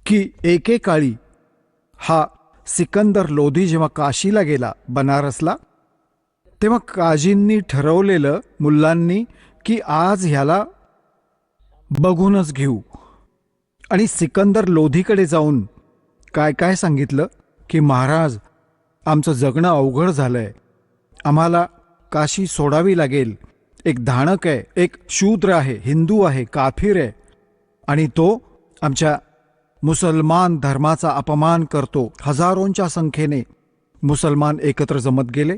की एकेकाळी हा सिकंदर लोधी जेव्हा काशीला गेला, बनारसला, तेव्हा काजींनी ठरवलेलं मुल्लांनी की आज ह्याला बघूनच घेऊ. आणि सिकंदर लोधीकडे जाऊन काय काय सांगितलं की महाराज, आमचं जगणं अवघड झालंय, आम्हाला काशी सोडावी लागेल. एक धाणक आहे, एक शूद्र आहे, हिंदू आहे, काफिर आहे, आणि तो आमच्या मुसलमान धर्माचा अपमान करतो. हजारोंच्या संख्येने मुसलमान एकत्र जमत गेले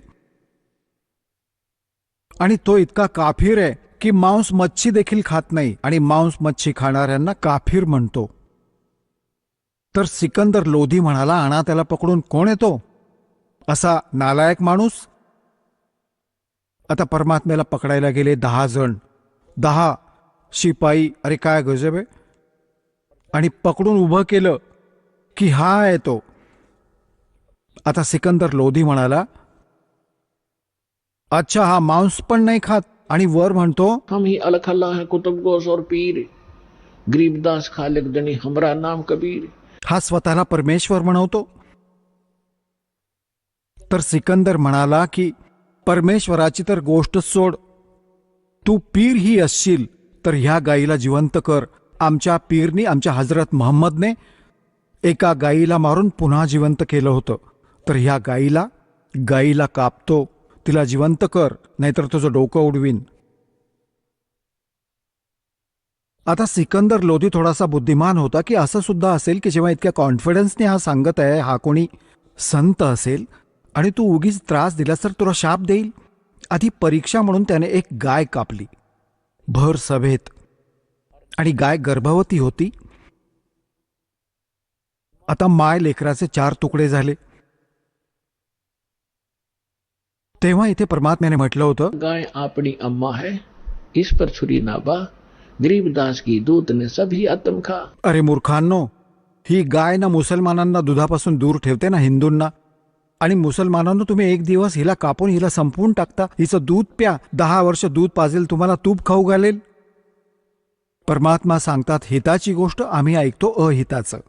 आणि तो इतका काफिर आहे की मांस मच्छी देखील खात नाही आणि मांस मच्छी खाणाऱ्यांना काफिर म्हणतो. तर सिकंदर लोधी म्हणाला, आणा त्याला पकडून. कोण येतो असा नालायक माणूस? आता परमात्म्याला पकडायला गेले 10 जण, 10 शिपाई. अरे काय गजब आहे. आणि पकडून उभं केलं की हा आहे तो. आता सिकंदर लोधी म्हणाला, अच्छा हा मांस पण नाही खात, आणि वर म्हणतो हम ही अलखल्ला है कुतुब गोस और पीर, गरीबदास खालिक दनी हमरा नाम कबीर. हा स्वतःला परमेश्वर म्हणवतो. तर सिकंदर म्हणाला की परमेश्वराची तर गोष्ट सोड, तू पीर ही असशील तर ह्या गाईला जिवंत कर. आमच्या पीरनी, आमच्या हजरत महम्मदने एका गाईला मारून पुन्हा जिवंत केलं होतं. तर ह्या गाईला कापतो, तिला जिवंत कर, नाहीतर तुझं डोकं उडवीन. आता सिकंदर लोधी थोडासा बुद्धिमान होता की असं सुद्धा असेल की जेव्हा इतक्या कॉन्फिडन्सने हा सांगत आहे, हा कोणी संत असेल आणि तू उगीच त्रास दिलास तर तुला शाप देईल. आधी परीक्षा म्हणून त्याने एक गाय कापली भर सभेत, आणि गाय गर्भवती होती. आता माय लेकराचे 4 तुकडे झाले. तेव्हा इथे परमात्म्याने म्हटलं होतं, गाय आपणी अम्मा है, इस पर छुरी ना बा, गरीबदास की दूत ने सभी आत्म खा. अरे मूर्खांनो, ही गाय ना मुसलमानांना दुधापासून दूर ठेवते ना हिंदूंना, आणि मुसलमानांनो तुम्ही एक दिवस हिला कापून हिला संपवून टाकता. हिचं दूध प्या, 10 वर्ष दूध पाजेल, तुम्हाला तूप खाऊ घालेल. परमात्मा सांगतात हिताची गोष्ट, आम्ही ऐकतो अहिताचं.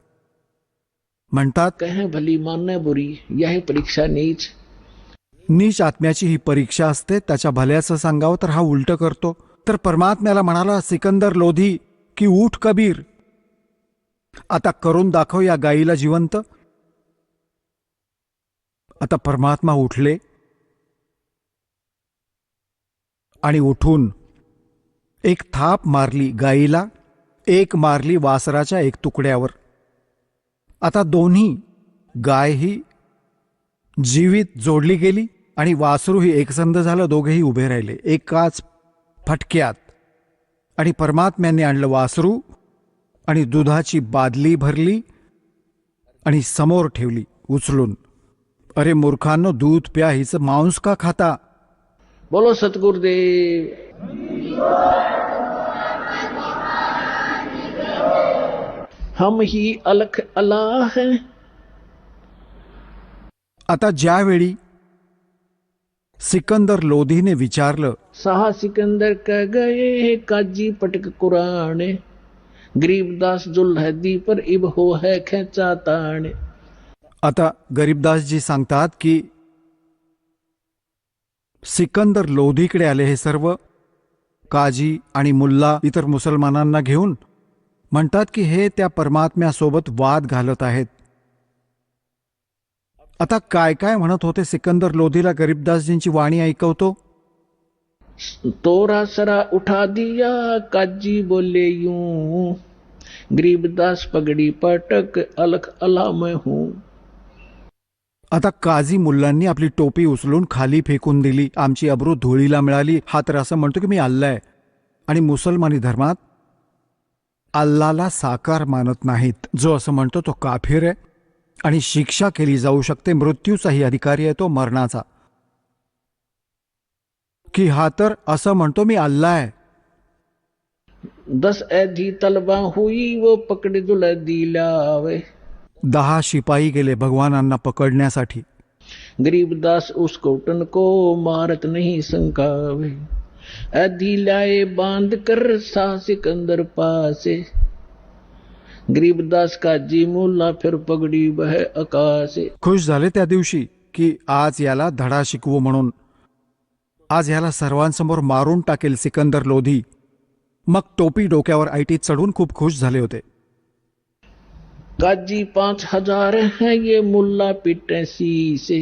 म्हणतात कहें भली मानना बुरी, यह परीक्षा नीच. नीच आत्म्याची ही परीक्षा असते. त्याच्या भल्याचं सांगावं तर हा उलट करतो. तर परमात्म्याला म्हणाला सिकंदर लोधी की उठ कबीर, आता करून दाखव या गाईला जिवंत. आता परमात्मा उठले आणि उठून एक थाप मारली गाईला, एक मारली वासराच्या एक तुकड्यावर. आता दोन्ही, गाय ही जीवित जोडली गेली आणि वासरू ही एकसंध झालं. दोघेही उभे राहिले एकाच फटक्यात. आणि परमात्म्याने आणलं वासरू आणि दुधाची बादली भरली आणि समोर ठेवली उचलून. अरे मूर्खांनो, दूध प्या, हिचं मांस का खाता. बोलो सतगुरुदेव. हम ही अलख अल्लाह है. आता ज्यावेळी सिकंदर लोधीने विचारलं, साहा सिकंदर कह गए काजी पटक कुराने, गरीबदास जुल्हदी पर इब हो है खेचा ताने. आता गरीबदासजी सांगतात की सिकंदर लोधीकडे आले हे सर्व काजी आणि मुल्ला इतर मुसलमानांना घेऊन. म्हणतात की हे त्या परमात्म्यासोबत वाद घालत आहेत. आता काय काय म्हणत होते सिकंदर लोधीला गरीबदासजींची वाणी ऐकवतो. तोरा सरा उठा दिया काजी बोले यूं, गरीबदास पगड़ी पटक अलख अल्लाह मैं हूं. आता काजी मुल्लांनी आपली टोपी उचलून खाली फेकून दिली. आमची अब्रू धुळीला मिळाली. हा तर असं म्हणतो की मी अल्लाह आहे. आणि मुसलमानी धर्मात अल्लाला साकार मानत नाहीत. जो असं म्हणतो तो काफिर आहे आणि शिक्षा केली जाऊ शकते. मृत्यूचाही अधिकारी आहे तो, मरणाचा. की हा तर असं म्हणतो मी अल्लाह आहे. 10 ऐधी तलबा हुई वो पकड़ जुल्हदी लावे. 10 शिपाई गेले भगवानांना पकडण्यासाठी. गरीबदास उस कोटन को मारत नहीं संकावे, ऐधी लाए बांध कर सा सिकंदर पासे. गरीबदास का जी मुल्ला फिर पगड़ी बह अकासे. खुश झाले त्या दिवशी की आज याला धडा शिकवू म्हणून. आज याला सर्वांसमोर मारून टाकेल सिकंदर लोधी. मग टोपी डोक्यावर ऐटीत चढून खूप खुश झाले होते. काजी 5000 हैं ये मुल्ला पिटे सी से.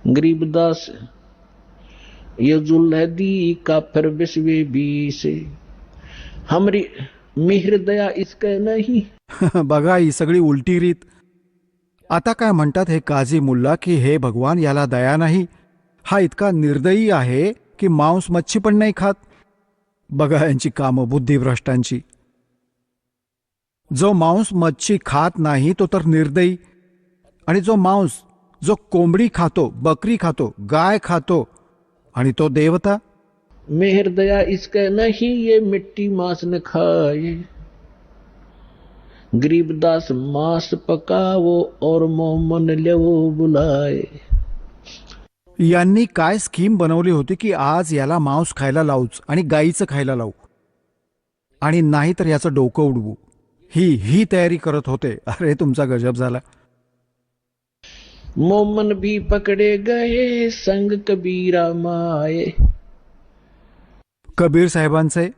गरीबदास ये जुल्हदी काफिर बिस्वे बी से. हमरी मिहर दया इसके नहीं. बघा ही सगळी उलटी रीत. आता काय म्हणतात हे काजी मुल्ला की हे भगवान, याला दया नाही. हा इतका निर्दयी आहे की मांस मच्छी पण नाही खात. बघा यांची कामं बुद्धिभ्रष्टांची. जो मांस मच्छी खात नाही तो तर निर्दयी, आणि जो मांस, जो कोंबडी खातो, बकरी खातो, गाय खातो, आणि तो देवता. मेहर दया इसके नहीं ये मिट्टी मांस न खाए. गरीबदास मांस पकावो और मोमन लेवो बुलाए. यांनी काय स्कीम बनवली होती की आज याला मांस खायला लावूच आणि गाईचं खायला लावू, आणि नाही तर याचं डोकं उडवू. ही तयारी करत होते. अरे तुमचा गजब झाला. मोमन भी पकड़े गए संग कबीरा माए. कबीर साहेबांचे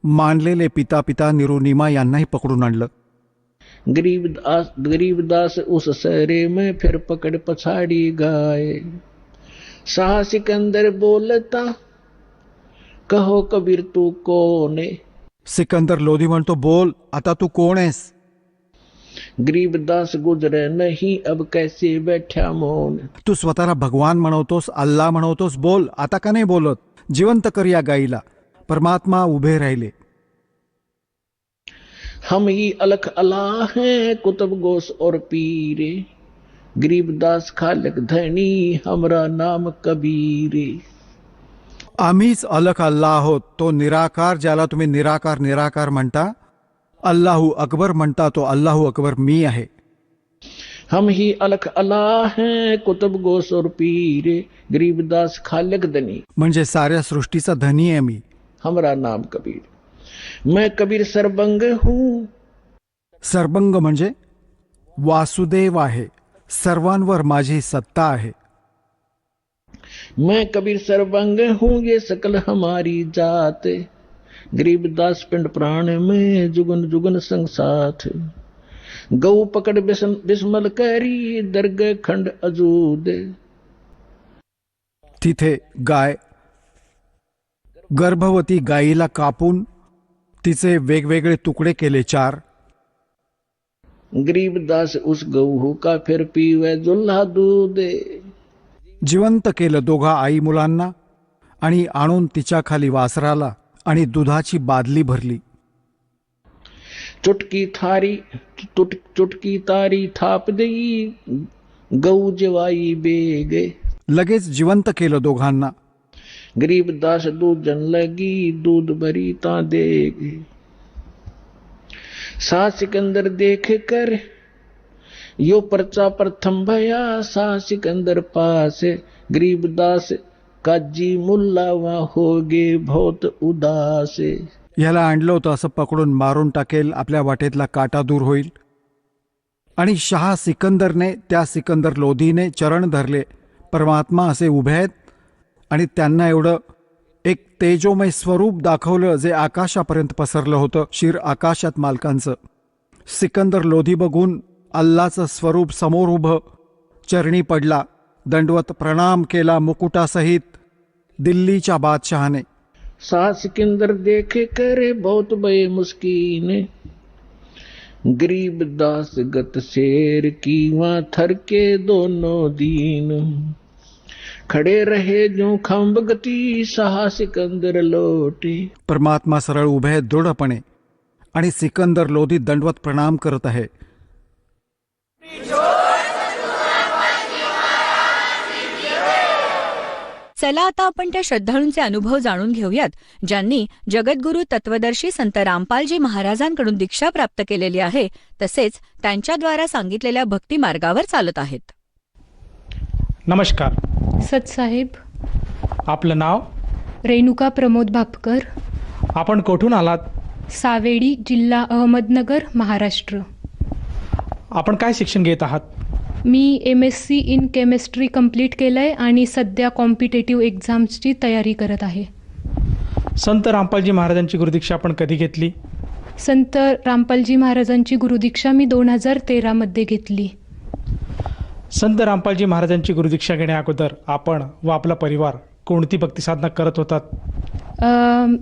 मानलेले पिता निरुनिमा यांनाही पकडून आणलं. गरीबदास उस सहरे में फिर पकड़ पछाड़ी गाए. शाह सिकंदर बोलता कहो कबीर तू कौन है. सिकंदर लोधी म्हणतो, बोल आता तू कोण आहेस. गरीबदास गुजरे नहीं अब कैसे बैठा मौन. तू स्वतःला भगवान म्हणवतोस, अल्लाह म्हणवतोस, बोल आता का नाही बोलत. जिवंत कर या गाईला. परमात्मा उभे राहिले. हम ही अलख अल्लाह हैं कुतुब गोस और पीरे. गरीबदास खालक धनी हमरा नाम कबीरे. आम्हीच अलख अल्लाह आहोत, तो निराकार ज्याला तुम्ही निराकार निराकार म्हणता. अल्लाहू अकबर म्हणता, तो अल्लाहू अकबर मी आहे. हम ही अलख अल्लाह हैं, कुतुब गोस और पीरे, गरीबदास खालिक दनी. म्हणजे साऱ्या सृष्टीचा धनी आहे मी. हमारा नाम कबीर. मैं कबीर सरबंग हूँ. सर्वंग म्हणजे वासुदेव आहे, सर्वांवर माझी सत्ता आहे. मैं कबीर सरबंग हूँ, ये सकल हमारी जात. गरीबदास पिंड प्राण में जुगन जुगन संग साथ. गौ पकड़ बिस्मल करी, दरगह खंड अजूद. तिथे गाय, गर्भवती गायीला कापून तिचे वेगवेगळे तुकडे केले 4. गरीबदास उस गऊ का फिर पीवे जुल्हा दूध. जिवंत केलं दोघा आई मुलांना आणि आणून तिच्या खाली वासराला आणि दुधाची बादली भरली. चुटकी तारी थाप देई, गऊ जवाई बेगे. लगेच जिवंत केलं दोघांना. गरीबदास दूध जन लगी, दूध भरी ता देगे. सा सिकंदर देख कर यो पर्चा प्रथम भया, सा सिकंदर पास. गरीबदास काजी मुल्ला वहां होगे बहुत उदास. ह्याला आणलं होतं असं पकडून मारून टाकेल, आपल्या वाटेतला काटा दूर होईल. आणि शहा सिकंदरने, त्या सिकंदर लोधीने चरण धरले. परमात्मा असे उभे आहेत आणि त्यांना एवढं एक तेजोमय स्वरूप दाखवलं जे आकाशापर्यंत पसरलं होतं, शिर आकाशात मालकांचं. सिकंदर लोधी बघून अल्लाचं स्वरूप समोर उभं चरणी पडला, दंडवत प्रणाम केला मुकुटासहित दिल्लीच्या बादशहाने. सा सिकंदर देखे करे बहुत बे मुस्कीन. गरीबदास गत शेर की वहां थर के दोनों दीन. खड़े रहे जो खंब गती, सहा सिकंदर लोटे. परमात्मा सरळ उभे आहेत दृढपणे आणि सिकंदर लोधी दंडवत प्रणाम करत आहे. चला आता आपण त्या श्रद्धाळूंचे अनुभव जाणून घेऊयात ज्यांनी जगद्गुरू तत्वदर्शी संत रामपालजी महाराजांकडून दीक्षा प्राप्त केलेली आहे, तसेच त्यांच्याद्वारा सांगितलेल्या भक्ती मार्गावर चालत आहेत. नमस्कार. सतसाहेब. आपलं नाव? रेणुका प्रमोद भापकर. आपण कोठून आलात? सावेडी, जिल्हा अहमदनगर, महाराष्ट्र. आपण काय शिक्षण घेत आहात? मी MSc इन केमिस्ट्री कंप्लीट केलं आहे आणि सध्या कॉम्पिटेटिव्ह एक्झाम्सची तयारी करत आहे. संत रामपालजी महाराजांची गुरुदीक्षा आपण कधी घेतली? संत रामपालजी महाराजांची गुरुदीक्षा मी 2013 मध्ये घेतली. संत रामपालजी महाराजांची गुरुदीक्षा घेण्या अगोदर आपण व आपला परिवार कोणती भक्ती साधना करत होतात?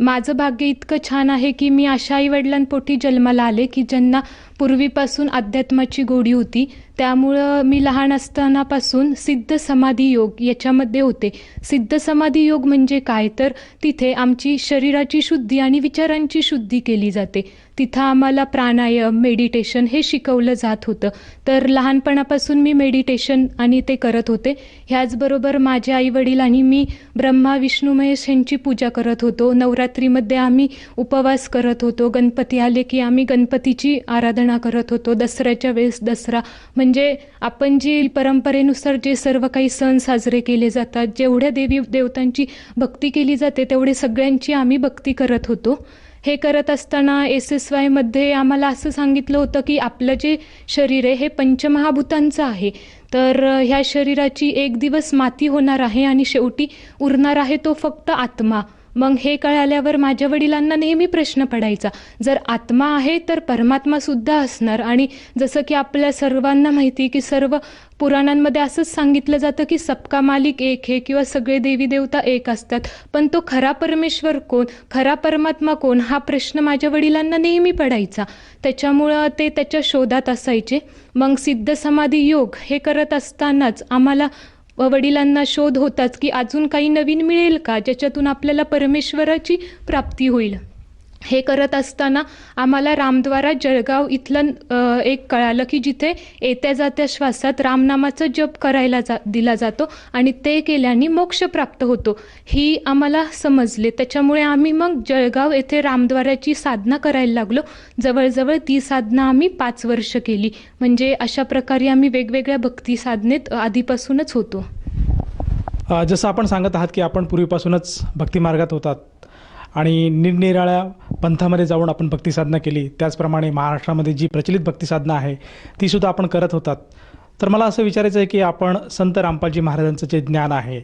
माझं भाग्य इतकं छान आहे की मी अशा आईवडिलांपोटी जन्माला आले की ज्यांना पूर्वीपासून अध्यात्माची गोडी होती. त्यामुळं मी लहान असतानापासून सिद्ध समाधी योग याच्यामध्ये होते. सिद्ध समाधी योग म्हणजे काय, तर तिथे आमची शरीराची शुद्धी आणि विचारांची शुद्धी केली जाते. तिथं आम्हाला प्राणायाम, मेडिटेशन हे शिकवलं जात होतं. तर लहानपणापासून मी मेडिटेशन आणि ते करत होते. ह्याचबरोबर माझे आईवडील आणि मी ब्रह्मा विष्णू महेश यांची पूजा करत होतो. नवरात्रीमध्ये आम्ही उपवास करत होतो. गणपती आले की आम्ही गणपतीची आराधना करत होतो. दसऱ्याच्या वेळेस दसरा, म्हणजे आपण जी परंपरेनुसार जे सर्व काही सण साजरे केले जातात, जेवढ्या देवी देवतांची भक्ती केली जाते तेवढे सगळ्यांची आम्ही भक्ती करत होतो. हे करत असताना SSY मध्ये आम्हाला असं सांगितलं होतं की आपलं जे शरीर आहे हे पंचमहाभूतांचं आहे. तर ह्या शरीराची एक दिवस माती होणार आहे आणि शेवटी उरणार आहे तो फक्त आत्मा. मग हे कळाल्यावर माझ्या वडिलांना नेहमी प्रश्न पडायचा, जर आत्मा आहे तर परमात्मा सुद्धा असणार. आणि जसं की आपल्या सर्वांना माहिती की सर्व पुराणांमध्ये असंच सांगितलं जातं की सबका मालिक एक आहे किंवा सगळे देवी देवता एक असतात, पण तो खरा परमेश्वर कोण, खरा परमात्मा कोण, हा प्रश्न माझ्या वडिलांना नेहमी पडायचा. त्याच्यामुळं ते त्याच्या शोधात असायचे. मग सिद्ध समाधी योग हे करत असतानाच आम्हाला वडिलांना शोध होताच की अजून काही नवीन मिळेल का ज्याच्यातून आपल्याला परमेश्वराची प्राप्ती होईल. हे करत असताना आम्हाला रामद्वारा जळगाव इथलं एक कळालं की जिथे येत्या जात्या श्वासात रामनामाचा जप करायला दिला जातो आणि ते केल्याने मोक्ष प्राप्त होतो ही आम्हाला समजले. त्याच्यामुळे आम्ही मग जळगाव येथे रामद्वाराची साधना करायला लागलो. जवळजवळ ती साधना आम्ही 5 वर्ष केली. म्हणजे अशा प्रकारे आम्ही वेगवेगळ्या भक्ती साधनेत आधीपासूनच होतो. जसं आपण सांगत आहात की आपण पूर्वीपासूनच भक्तिमार्गात होतात आणि निरनिराळ्या पंथामध्ये जाऊन आपण भक्तिसाधना केली. त्याचप्रमाणे महाराष्ट्रामध्ये जी प्रचलित भक्तिसाधना आहे तीसुद्धा आपण करत होतात. तर मला असं विचारायचं आहे की आपण संत रामपालजी महाराजांचं जे ज्ञान आहे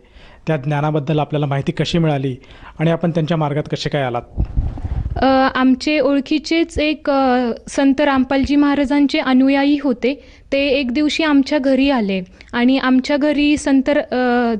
त्या ज्ञानाबद्दल आपल्याला माहिती कशी मिळाली आणि आपण त्यांच्या मार्गात कसे काय आलात? आमचे ओळखीचेच एक संत रामपालजी महाराजांचे अनुयायी होते. ते एक दिवशी आमच्या घरी आले आणि आमच्या घरी संत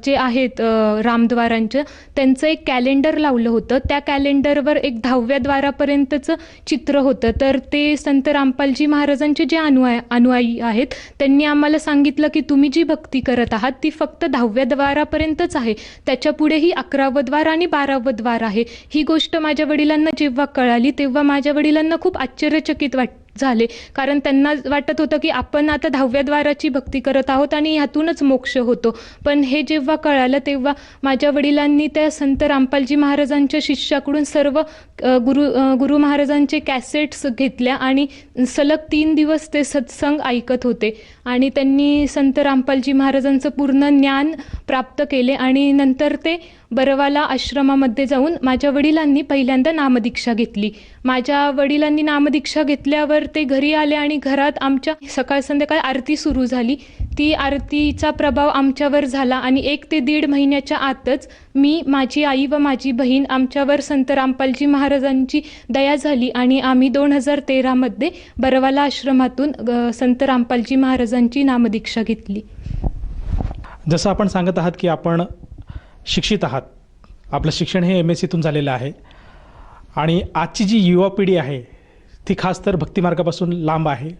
जे आहेत रामद्वारांचं त्यांचं एक कॅलेंडर लावलं होतं. त्या कॅलेंडरवर एक 10व्या द्वारापर्यंतचं चित्र होतं. तर ते संत रामपालजी महाराजांचे जे अनुयायी आहेत त्यांनी आम्हाला सांगितलं की तुम्ही जी भक्ती करत आहात ती फक्त 10व्या द्वारापर्यंतच आहे, त्याच्या पुढेही 11वं द्वार आणि 12वं द्वार आहे. ही गोष्ट माझ्या वडिलांना जेव्हा कळाली तेव्हा माझ्या वडिलांना खूप आश्चर्यचकित झाले, कारण त्यांना वाटत होतं की आपण आता 10व्या द्वाराची भक्ती करत आहोत आणि ह्यातूनच मोक्ष होतो. पण हे जेव्हा कळालं तेव्हा माझ्या वडिलांनी त्या संत रामपालजी महाराजांच्या शिष्याकडून सर्व गुरु महाराजांचे कॅसेट्स घेतल्या आणि सलग 3 दिवस ते सत्संग ऐकत होते आणि त्यांनी संत रामपालजी महाराजांचं पूर्ण ज्ञान प्राप्त केले. आणि नंतर ते बरवाला आश्रमामध्ये जाऊन माझ्या वडिलांनी पहिल्यांदा नामदीक्षा घेतली. माझ्या वडिलांनी नामदीक्षा घेतल्यावर ते घरी आले आणि घरात आमच्या सकाळ संध्याकाळ आरती सुरू झाली. ती आरतीचा प्रभाव आमच्यावर झाला आणि 1 ते 1.5 महिन्याच्या आतच मी, माझी आई व माझी बहीण आमच्यावर संत रामपालजी महाराजांची दया झाली आणि आम्ही 2013मध्ये बरवाला आश्रमातून संत रामपालजी महाराजांची नामदीक्षा घेतली. जसं आपण सांगत आहात की आपण शिक्षित आहात, आपलं शिक्षण हे MSc झालेलं आहे आणि आजची जी युवा पिढी आहे ती खास तर भक्तिमार्गापासून लांब आहे.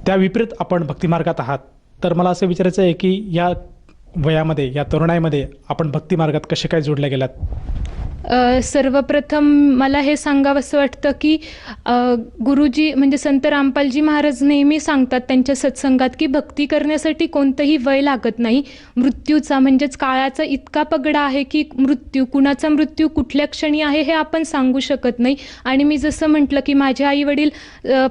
त्या विपरीत आपण भक्तिमार्गात आहात. तर मला असं विचारायचं आहे की या वयामध्ये, या तरुणाईमध्ये आपण भक्तिमार्गात कसे काय जोडल्या गेलात? सर्वप्रथम मला हे सांगावंसं वाटतं की गुरुजी म्हणजे संत रामपालजी महाराज नेहमी सांगतात त्यांच्या सत्संगात की भक्ती करण्यासाठी कोणतंही वय लागत नाही. मृत्यूचा म्हणजेच काळाचा इतका पगडा आहे की कुणाचा मृत्यू कुठल्या क्षणी आहे हे आपण सांगू शकत नाही. आणि मी जसं म्हटलं की माझे आई वडील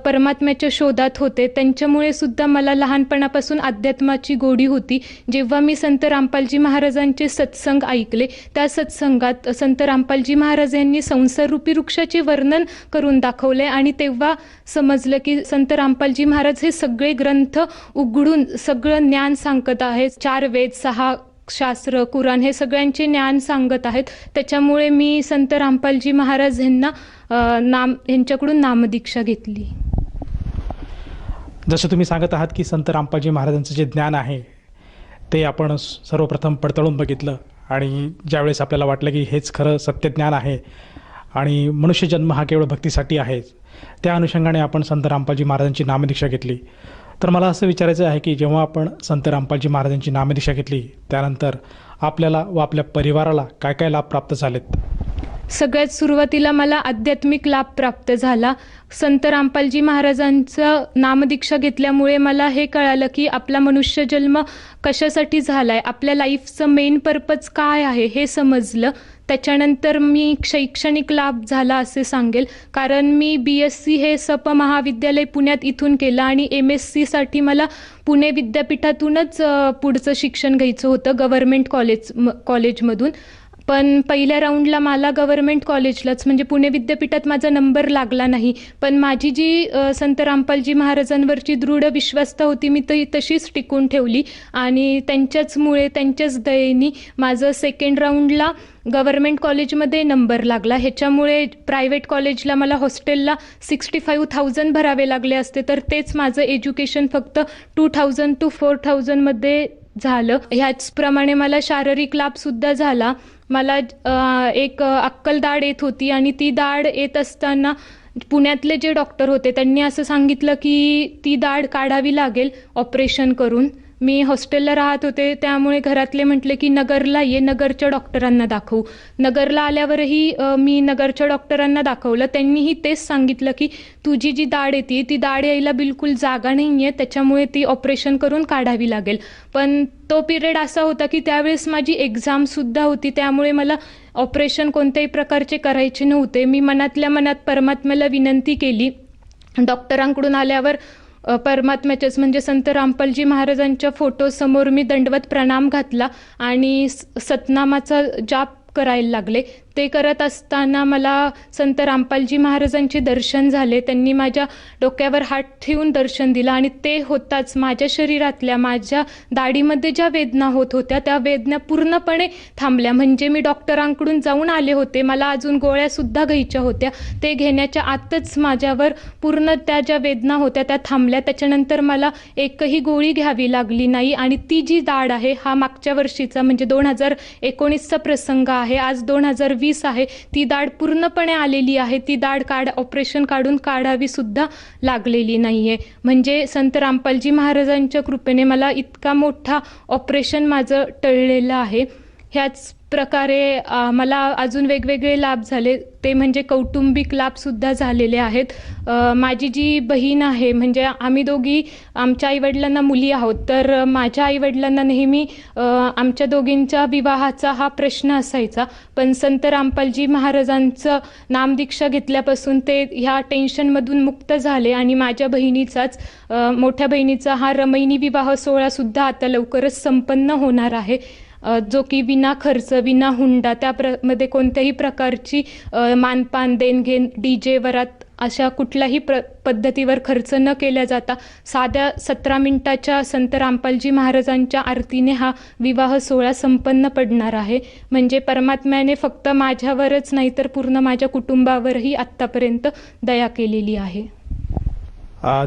परमात्म्याच्या शोधात होते, त्यांच्यामुळे सुद्धा मला लहानपणापासून अध्यात्माची गोडी होती. जेव्हा मी संत रामपालजी महाराजांचे सत्संग ऐकले त्या सत्संगात संत रामपालजी महाराज यांनी संसाररूपी वृक्षाचे वर्णन करून दाखवले आणि तेव्हा समजलं की संत रामपालजी महाराज हे सगळे ग्रंथ उघडून सगळं ज्ञान सांगत आहेत. 4 वेद, 6 शास्त्र, कुराण हे सगळ्यांचे ज्ञान सांगत आहेत. त्याच्यामुळे मी संत रामपालजी महाराज यांच्याकडून नामदीक्षा घेतली. जसं तुम्ही सांगत आहात की संत रामपालजी महाराजांचं जे ज्ञान आहे ते आपण सर्वप्रथम पडताळून बघितलं आणि ज्यावेळेस आपल्याला वाटलं की हेच खरं सत्यज्ञान आहे आणि मनुष्यजन्म हा केवळ भक्तीसाठी आहे, त्या अनुषंगाने आपण संत रामपालजी महाराजांची नामदीक्षा घेतली. तर मला असं विचारायचं आहे की जेव्हा आपण संत रामपालजी महाराजांची नामदीक्षा घेतली त्यानंतर आपल्याला व आपल्या परिवाराला काय काय लाभ प्राप्त झालेत? सगळ्यात सुरुवातीला मला आध्यात्मिक लाभ प्राप्त झाला. संत रामपालजी महाराजांचं नामदीक्षा घेतल्यामुळे मला हे कळालं की आपला मनुष्य जन्म कशासाठी झाला आहे, आपल्या लाईफचं मेन पर्पज काय आहे हे समजलं. त्याच्यानंतर मी शैक्षणिक लाभ झाला असे सांगेल, कारण मी BSc हे सप महाविद्यालय पुण्यात इथून केलं आणि MScसाठी मला पुणे विद्यापीठातूनच पुढचं शिक्षण घ्यायचं होतं गव्हर्मेंट कॉलेजमधून. पण पहिल्या राऊंडला मला गव्हर्मेंट कॉलेजलाच म्हणजे पुणे विद्यापीठात माझा नंबर लागला नाही. पण माझी जी संत रामपालजी महाराजांवरची दृढ विश्वासता होती मी तशीच टिकून ठेवली आणि त्यांच्याच दयेने माझं 2nd राऊंडला गव्हर्मेंट कॉलेजमध्ये नंबर लागला. ह्याच्यामुळे प्रायव्हेट कॉलेजला मला हॉस्टेलला 65,000 भरावे लागले असते, तर तेच माझं एज्युकेशन फक्त 2,000 to 4,000मध्ये झालं. ह्याचप्रमाणे मला शारीरिक लाभसुद्धा झाला. मला एक अक्कल दाढ येत होती आणि ती दाढ येत असताना पुण्यातले जे डॉक्टर होते त्यांनी असं सांगितलं की ती दाढ काढावी लागेल ऑपरेशन करून. मी हॉस्टेलला राहत होते, त्यामुळे घरातले म्हटले की नगरला ये, नगरच्या डॉक्टरांना दाखवू. नगरला आल्यावरही मी नगरच्या डॉक्टरांना दाखवलं. त्यांनीही तेच सांगितलं की तुझी जी दाढ येते ती दाढ यायला बिलकुल जागा नाही आहे, त्याच्यामुळे ती ऑपरेशन करून काढावी लागेल. पण तो पिरियड असा होता की त्यावेळेस माझी एक्झामसुद्धा होती, त्यामुळे मला ऑपरेशन कोणत्याही प्रकारचे करायचे नव्हते. मी मनातल्या मनात परमात्म्याला विनंती केली. डॉक्टरांकडून आल्यावर परमात्म्याच्याच म्हणजे संत रामपालजी महाराजांच्या फोटोसमोर मी दंडवत प्रणाम घातला आणि सतनामाचा जाप करायला लागले. ते करत असताना मला संत रामपालजी महाराजांचे दर्शन झाले. त्यांनी माझ्या डोक्यावर हात ठेवून दर्शन दिलं आणि ते होताच माझ्या शरीरातल्या, माझ्या दाढीमध्ये ज्या वेदना होत होत्या त्या वेदना पूर्णपणे थांबल्या. म्हणजे मी डॉक्टरांकडून जाऊन आले होते, मला अजून गोळ्यासुद्धा घ्यायच्या होत्या. ते घेण्याच्या आतच माझ्यावर पूर्ण त्या ज्या वेदना होत्या त्या थांबल्या. त्याच्यानंतर मला एकही गोळी घ्यावी लागली नाही आणि ती जी दाढ आहे, हा मागच्या वर्षीचा म्हणजे 2019चा प्रसंग आहे. आज 2020 आहे. ती दाढ पूर्णपणे आलेली आहे. ती दाढ ऑपरेशन काढून काढावी सुद्धा लागलेली नाहीये. म्हणजे संत रामपालजी महाराजांच्या कृपेने मला इतका मोठा ऑपरेशन माझं टळलेलं आहे. ह्याच प्रकारे मला अजून वेगवेगळे लाभ झाले, ते म्हणजे कौटुंबिक लाभसुद्धा झालेले आहेत. माझी जी बहीण आहे, म्हणजे आम्ही दोघी आमच्या आईवडिलांना मुली आहोत, तर माझ्या आईवडिलांना नेहमी आमच्या दोघींच्या विवाहाचा हा प्रश्न असायचा. पण संत रामपालजी महाराजांचं नामदीक्षा घेतल्यापासून ते ह्या टेन्शनमधून मुक्त झाले आणि माझ्या बहिणीचाच मोठ्या बहिणीचा हा रमैनी विवाह सोहळासुद्धा आता लवकरच संपन्न होणार आहे, जो की विना खर्च, विना हुंडा, त्यामध्ये कोणत्याही प्रकारची मानपान, देणघेण, DJ, वरात अशा कुठल्याही पद्धतीवर खर्च न केल्या जाता साध्या 17 मिनिटाच्या संत रामपालजी महाराजांच्या आरतीने हा विवाह सोहळा संपन्न पडणार आहे. म्हणजे परमात्म्याने फक्त माझ्यावरच नाही तर पूर्ण माझ्या कुटुंबावरही आत्तापर्यंत दया केलेली आहे.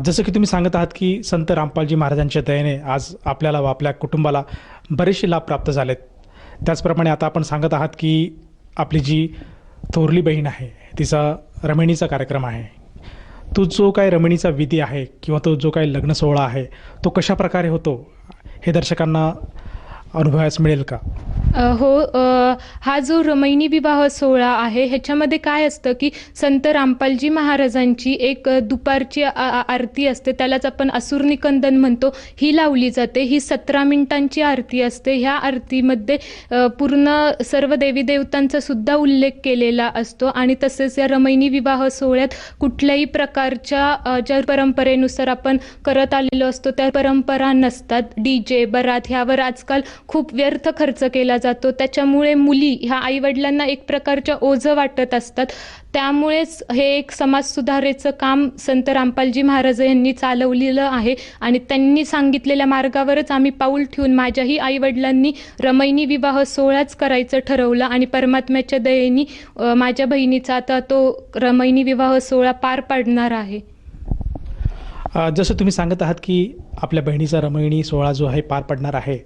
जसं की तुम्ही सांगत आहात की संत रामपालजी महाराजांच्या दयेने आज आपल्याला व आपल्या कुटुंबाला बरेचसे लाभ प्राप्त झालेत. त्याचप्रमाणे आता आपण सांगत आहात की आपली जी थोरली बहीण आहे तिचा रमणीचा कार्यक्रम आहे. तो जो काय रमणीचा विधी आहे किंवा तो जो काय लग्न सोहळा आहे तो कशा प्रकारे होतो हे दर्शकांना अनुभवायला मिळेल का? हो, हा जो रमैनी विवाह सोहळा आहे ह्याच्यामध्ये काय असतं की संत रामपालजी महाराजांची एक दुपारची आरती असते, त्यालाच आपण असुरनिकंदन म्हणतो, ही लावली जाते. ही 17 मिनिटांची आरती असते. ह्या आरतीमध्ये पूर्ण सर्व देवी देवतांचा सुद्धा उल्लेख केलेला असतो आणि तसेच या रमैनी विवाह सोहळ्यात कुठल्याही प्रकारच्या ज्या परंपरेनुसार आपण करत आलेलो असतो त्या परंपरा नसतात. DJ, बरात ह्यावर आजकाल खूप व्यर्थ खर्च केला जातो. त्याच्यामुळे मुली ह्या आईवडिलांना एक प्रकारच्या ओझं वाटत असतात. त्यामुळेच हे एक समाज सुधारेचं काम संत रामपालजी महाराज यांनी चालवलेलं आहे आणि त्यांनी सांगितलेल्या मार्गावरच आम्ही पाऊल ठेवून माझ्याही आईवडिलांनी रमैनी विवाह सोहळाच करायचं ठरवलं आणि परमात्म्याच्या दयेने माझ्या बहिणीचा आता तो रमैनी विवाह सोहळा पार पाडणार आहे. जसं तुम्ही सांगत आहात की आपल्या बहिणीचा रमैनी सोहळा जो आहे पार पडणार आहे,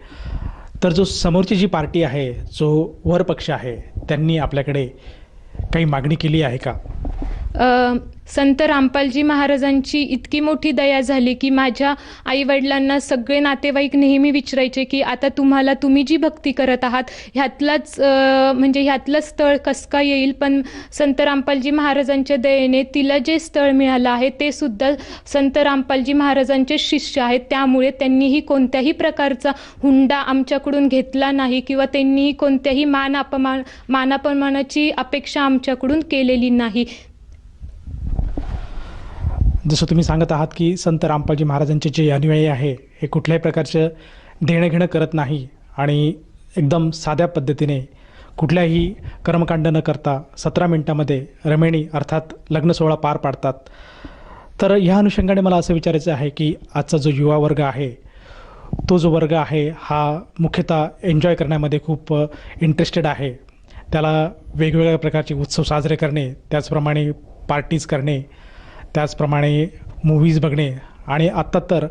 तर जो समोरची जी पार्टी आहे, जो वर पक्ष आहे, त्यांनी आपल्याकडे काही मागणी केली आहे का? संत रामपालजी महाराजांची इतकी मोठी दया झाली की माझ्या आईवडिलांना सगळे नातेवाईक नेहमी विचारायचे की आता तुम्ही जी भक्ती करत आहात ह्यातलं स्थळ कसं काय येईल. पण संत रामपालजी महाराजांच्या दयेने तिला जे स्थळ मिळालं आहे ते सुद्धा संत रामपालजी महाराजांचे शिष्य आहेत. त्यामुळे त्यांनीही कोणत्याही प्रकारचा हुंडा आमच्याकडून घेतला नाही किंवा त्यांनीही कोणत्याही मानापमानाची अपेक्षा आमच्याकडून केलेली नाही. जसं तुम्ही सांगत आहात की संत रामपालजी महाराजांचे जे अनुयायी आहे हे कुठल्याही प्रकारचं देणं घेणं करत नाही आणि एकदम साध्या पद्धतीने कुठल्याही कर्मकांड न करता 17 मिनिटामध्ये रमैनी अर्थात लग्न सोहळा पार पाडतात. तर ह्या अनुषंगाने मला असं विचारायचं आहे की आजचा जो युवा वर्ग आहे तो जो वर्ग आहे हा मुख्यतः एन्जॉय करण्यामध्ये खूप इंटरेस्टेड आहे. त्याला वेगवेगळ्या प्रकारचे उत्सव साजरे करणे, त्याचप्रमाणे पार्टीज करणे, त्याचप्रमाणे मूव्हीज बघणे आणि आत्ता तर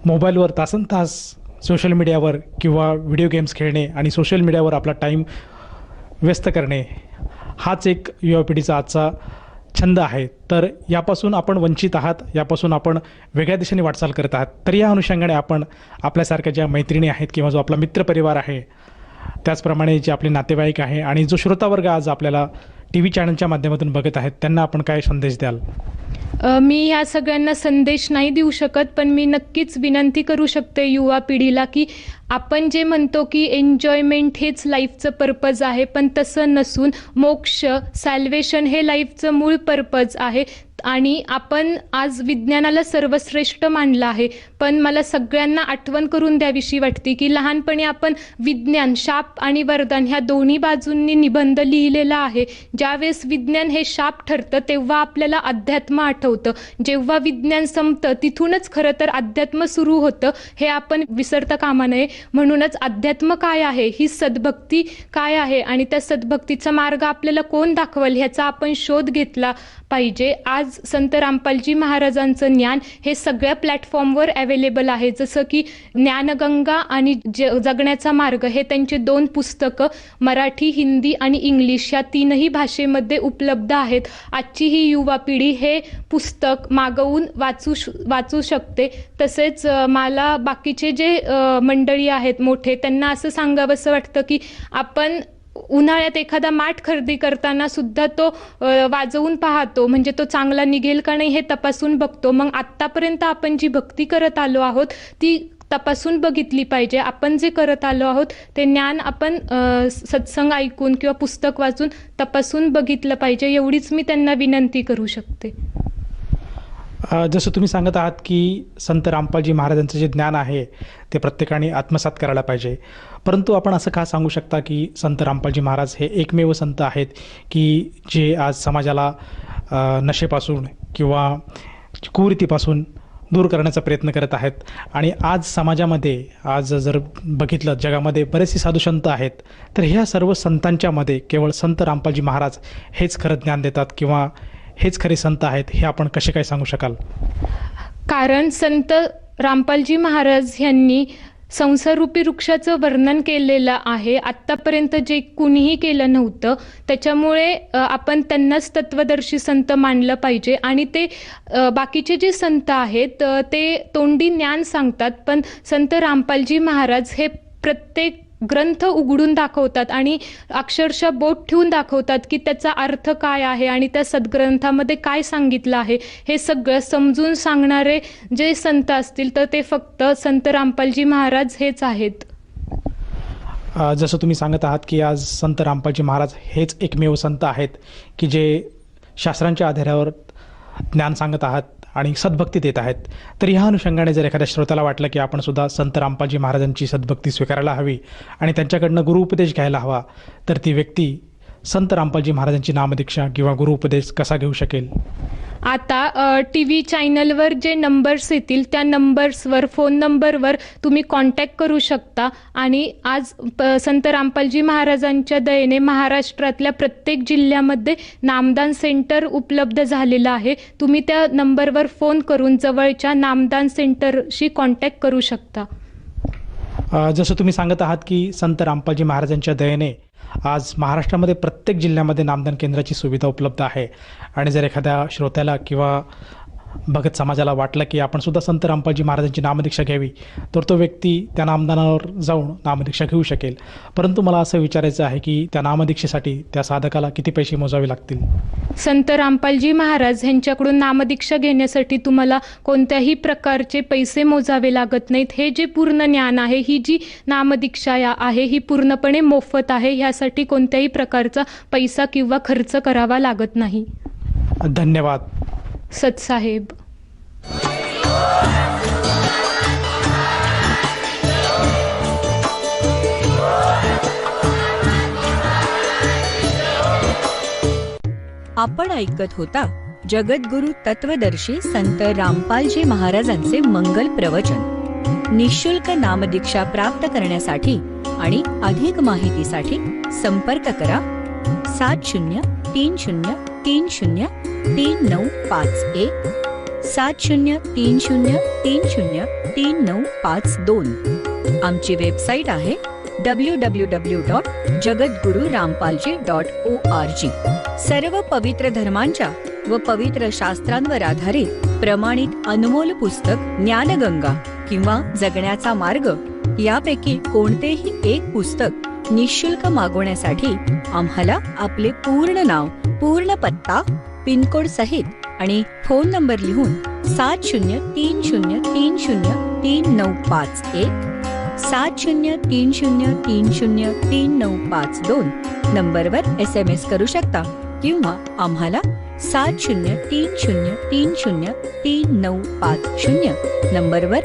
मोबाईलवर तासनतास सोशल मीडियावर किंवा व्हिडिओ गेम्स खेळणे आणि सोशल मीडियावर आपला टाईम व्यस्त करणे, हाच एक युवा पिढीचा आजचा छंद आहे, तर यापासून आपण वंचित आहात, यापासून आपण वेगळ्या दिशेने वाटचाल करत आहात. तर या अनुषंगाने आपण आपल्यासारख्या ज्या मैत्रिणी आहेत किंवा जो आपला मित्रपरिवार आहे, त्याचप्रमाणे जे आपले नातेवाईक आहे आणि जो श्रोतावर्ग आज आपल्याला टी व्ही चॅनलच्या माध्यमातून बघत आहेत, त्यांना आपण काय संदेश द्याल? मी ह्या सगळ्यांना संदेश नाही देऊ शकत, पण मी नक्कीच विनंती करू शकते युवा पिढीला की आपण जे म्हणतो की एन्जॉयमेंट हेच लाईफचं पर्पज आहे, पण तसं नसून मोक्ष, सॅल्वेशन हे लाईफचं मूळ पर्पज आहे. आणि आपण आज विज्ञानाला सर्वश्रेष्ठ मानलं आहे, पण मला सगळ्यांना आठवण करून द्यावीशी वाटते की लहानपणी आपण विज्ञान, शाप आणि वरदान ह्या दोन्ही बाजूंनी निबंध लिहिलेला आहे. ज्यावेळेस विज्ञान हे शाप ठरतं तेव्हा आपल्याला अध्यात्म आठवतं. जेव्हा विज्ञान संपतं तिथूनच खरं तर अध्यात्म सुरू होतं. हे आपण विसरता कामा नये. म्हणूनच अध्यात्म काय आहे, ही सद्भक्ती काय आहे आणि त्या सद्भक्तीचा मार्ग आपल्याला कोण दाखवल ह्याचा आपण शोध घेतला पाहिजे. आज संत रामपालजी महाराजांचं ज्ञान हे सगळ्या प्लॅटफॉर्मवर अवेलेबल आहे. जसं की ज्ञानगंगा आणि जगण्याचा मार्ग हे त्यांचे 2 पुस्तकं मराठी, हिंदी आणि इंग्लिश या 3ही भाषेमध्ये उपलब्ध आहेत. आजची ही युवा पिढी हे पुस्तक मागवून वाचू शकते. तसेच मला बाकीचे जे मंडळी आहेत मोठे, त्यांना असं सांगावंसं वाटतं की आपण उन्हाळ्यात एखादा माठ खरेदी करताना सुद्धा तो वाजवून पाहतो, म्हणजे तो चांगला निघेल का नाही हे तपासून बघतो. मग आत्तापर्यंत आपण जी भक्ती करत आलो आहोत ती तपासून बघितली पाहिजे. आपण जे करत आलो आहोत ते ज्ञान आपण सत्संग ऐकून किंवा पुस्तक वाचून तपासून बघितलं पाहिजे. एवढीच मी त्यांना विनंती करू शकते. जसं तुम्ही सांगत आहात की संत रामपालजी महाराजांचं जे ज्ञान आहे ते प्रत्येकाने आत्मसात करायला पाहिजे, परंतु आपण असं का सांगू शकता की संत रामपालजी महाराज हे एकमेव संत आहेत की जे आज समाजाला नशेपासून किंवा कुरीतीपासून दूर करण्याचा प्रयत्न करत आहेत? आणि आज समाजामध्ये, आज जर बघितलं जगामध्ये बरेचसे साधुसंत आहेत, तर ह्या सर्व संतांच्यामध्ये केवळ संत रामपालजी महाराज हेच खरं ज्ञान देतात किंवा हेच खरे संत आहेत, हे आपण कसे काय सांगू शकाल? कारण संत रामपालजी महाराज यांनी संसाररूपी वृक्षाचं वर्णन केलेलं आहे, आत्तापर्यंत जे कुणीही केलं नव्हतं. त्याच्यामुळे आपण त्यांनाच तत्वदर्शी संत मानलं पाहिजे. आणि ते बाकीचे जे संत आहेत ते तोंडी ज्ञान सांगतात, पण संत रामपालजी महाराज हे प्रत्येक ग्रंथ उघडून दाखवतात आणि अक्षरशः बोट ठेवून दाखवतात की त्याचा अर्थ काय आहे आणि त्या सद्ग्रंथामध्ये काय सांगितलं आहे. हे सगळं समजून सांगणारे जे संत असतील तर ते फक्त संत रामपालजी महाराज हेच आहेत. जसं तुम्ही सांगत आहात की आज संत रामपालजी महाराज हेच एकमेव संत आहेत की जे शास्त्रांच्या आधारावर ज्ञान सांगत आहात आणि सद्भक्ती देत आहेत. तर ह्या अनुषंगाने जर एखाद्या श्रोत्याला वाटलं की आपण सुद्धा संत रामपालजी महाराजांची सद्भक्ती स्वीकारायला हवी आणि त्यांच्याकडनं गुरुउपदेश घ्यायला हवा, तर ती व्यक्ती संत रामपालजी महाराजांची नामदीक्षा किंवा गुरुउपदेश कसा घेऊ शकेल? आता टी व्ही चॅनलवर जे नंबर्स येतील त्या नंबर्सवर, फोन नंबरवर तुम्ही कॉन्टॅक्ट करू शकता. आणि आज संत रामपालजी महाराजांच्या दयेने महाराष्ट्रातल्या प्रत्येक जिल्ह्यामध्ये नामदान सेंटर उपलब्ध झालेलं आहे. तुम्ही त्या नंबरवर फोन करून जवळच्या नामदान सेंटरशी कॉन्टॅक्ट करू शकता. जसं तुम्ही सांगत आहात की संत रामपालजी महाराजांच्या दयेने आज महाराष्ट्रामध्ये प्रत्येक जिल्ह्यामध्ये नामदान केंद्राची सुविधा उपलब्ध आहे. आणि जर एखाद्या श्रोत्याला किंवा भगत समाजाला वाटलं की आपण सुद्धा संत रामपालजी महाराजांची नामदीक्षा घ्यावी, तर तो व्यक्ती त्या नामदानावर जाऊन नामदीक्षा घेऊ शकेल. परंतु मला असं विचारायचं आहे की त्या नामदीक्षेसाठी त्या साधकाला किती पैसे मोजावे लागतील? संत रामपालजी महाराज यांच्याकडून नामदीक्षा घेण्यासाठी तुम्हाला कोणत्याही प्रकारचे पैसे मोजावे लागत नाहीत. हे जे पूर्ण ज्ञान आहे, ही जी नामदीक्षा आहे ही पूर्णपणे मोफत आहे. ह्यासाठी कोणत्याही प्रकारचा पैसा किंवा खर्च करावा लागत नाही. धन्यवाद सतसाहेब. आपण ऐकत होता जगद्गुरु तत्वदर्शी संत रामपालजी महाराजांचे मंगल प्रवचन. निःशुल्क नामदीक्षा प्राप्त करण्यासाठी आणि अधिक माहितीसाठी संपर्क करा 7030303951 7030303952. आमची वेबसाईट आहे www.jagadgururampalji.org. सर्व पवित्र धर्मांच्या व पवित्र शास्त्रांवर आधारित प्रमाणित अनमोल पुस्तक ज्ञानगंगा किंवा जगण्याचा मार्ग यापैकी कोणतेही एक पुस्तक निःशुल्क मागवण्यासाठी आम्हाला आपले पूर्ण नाव, पूर्ण पत्ता, पिनकोड सहित आणि फोन नंबर लिहून 7030303951 7030303952 नंबरवर SMS करू शकता किंवा आम्हाला 7030303950 नंबरवर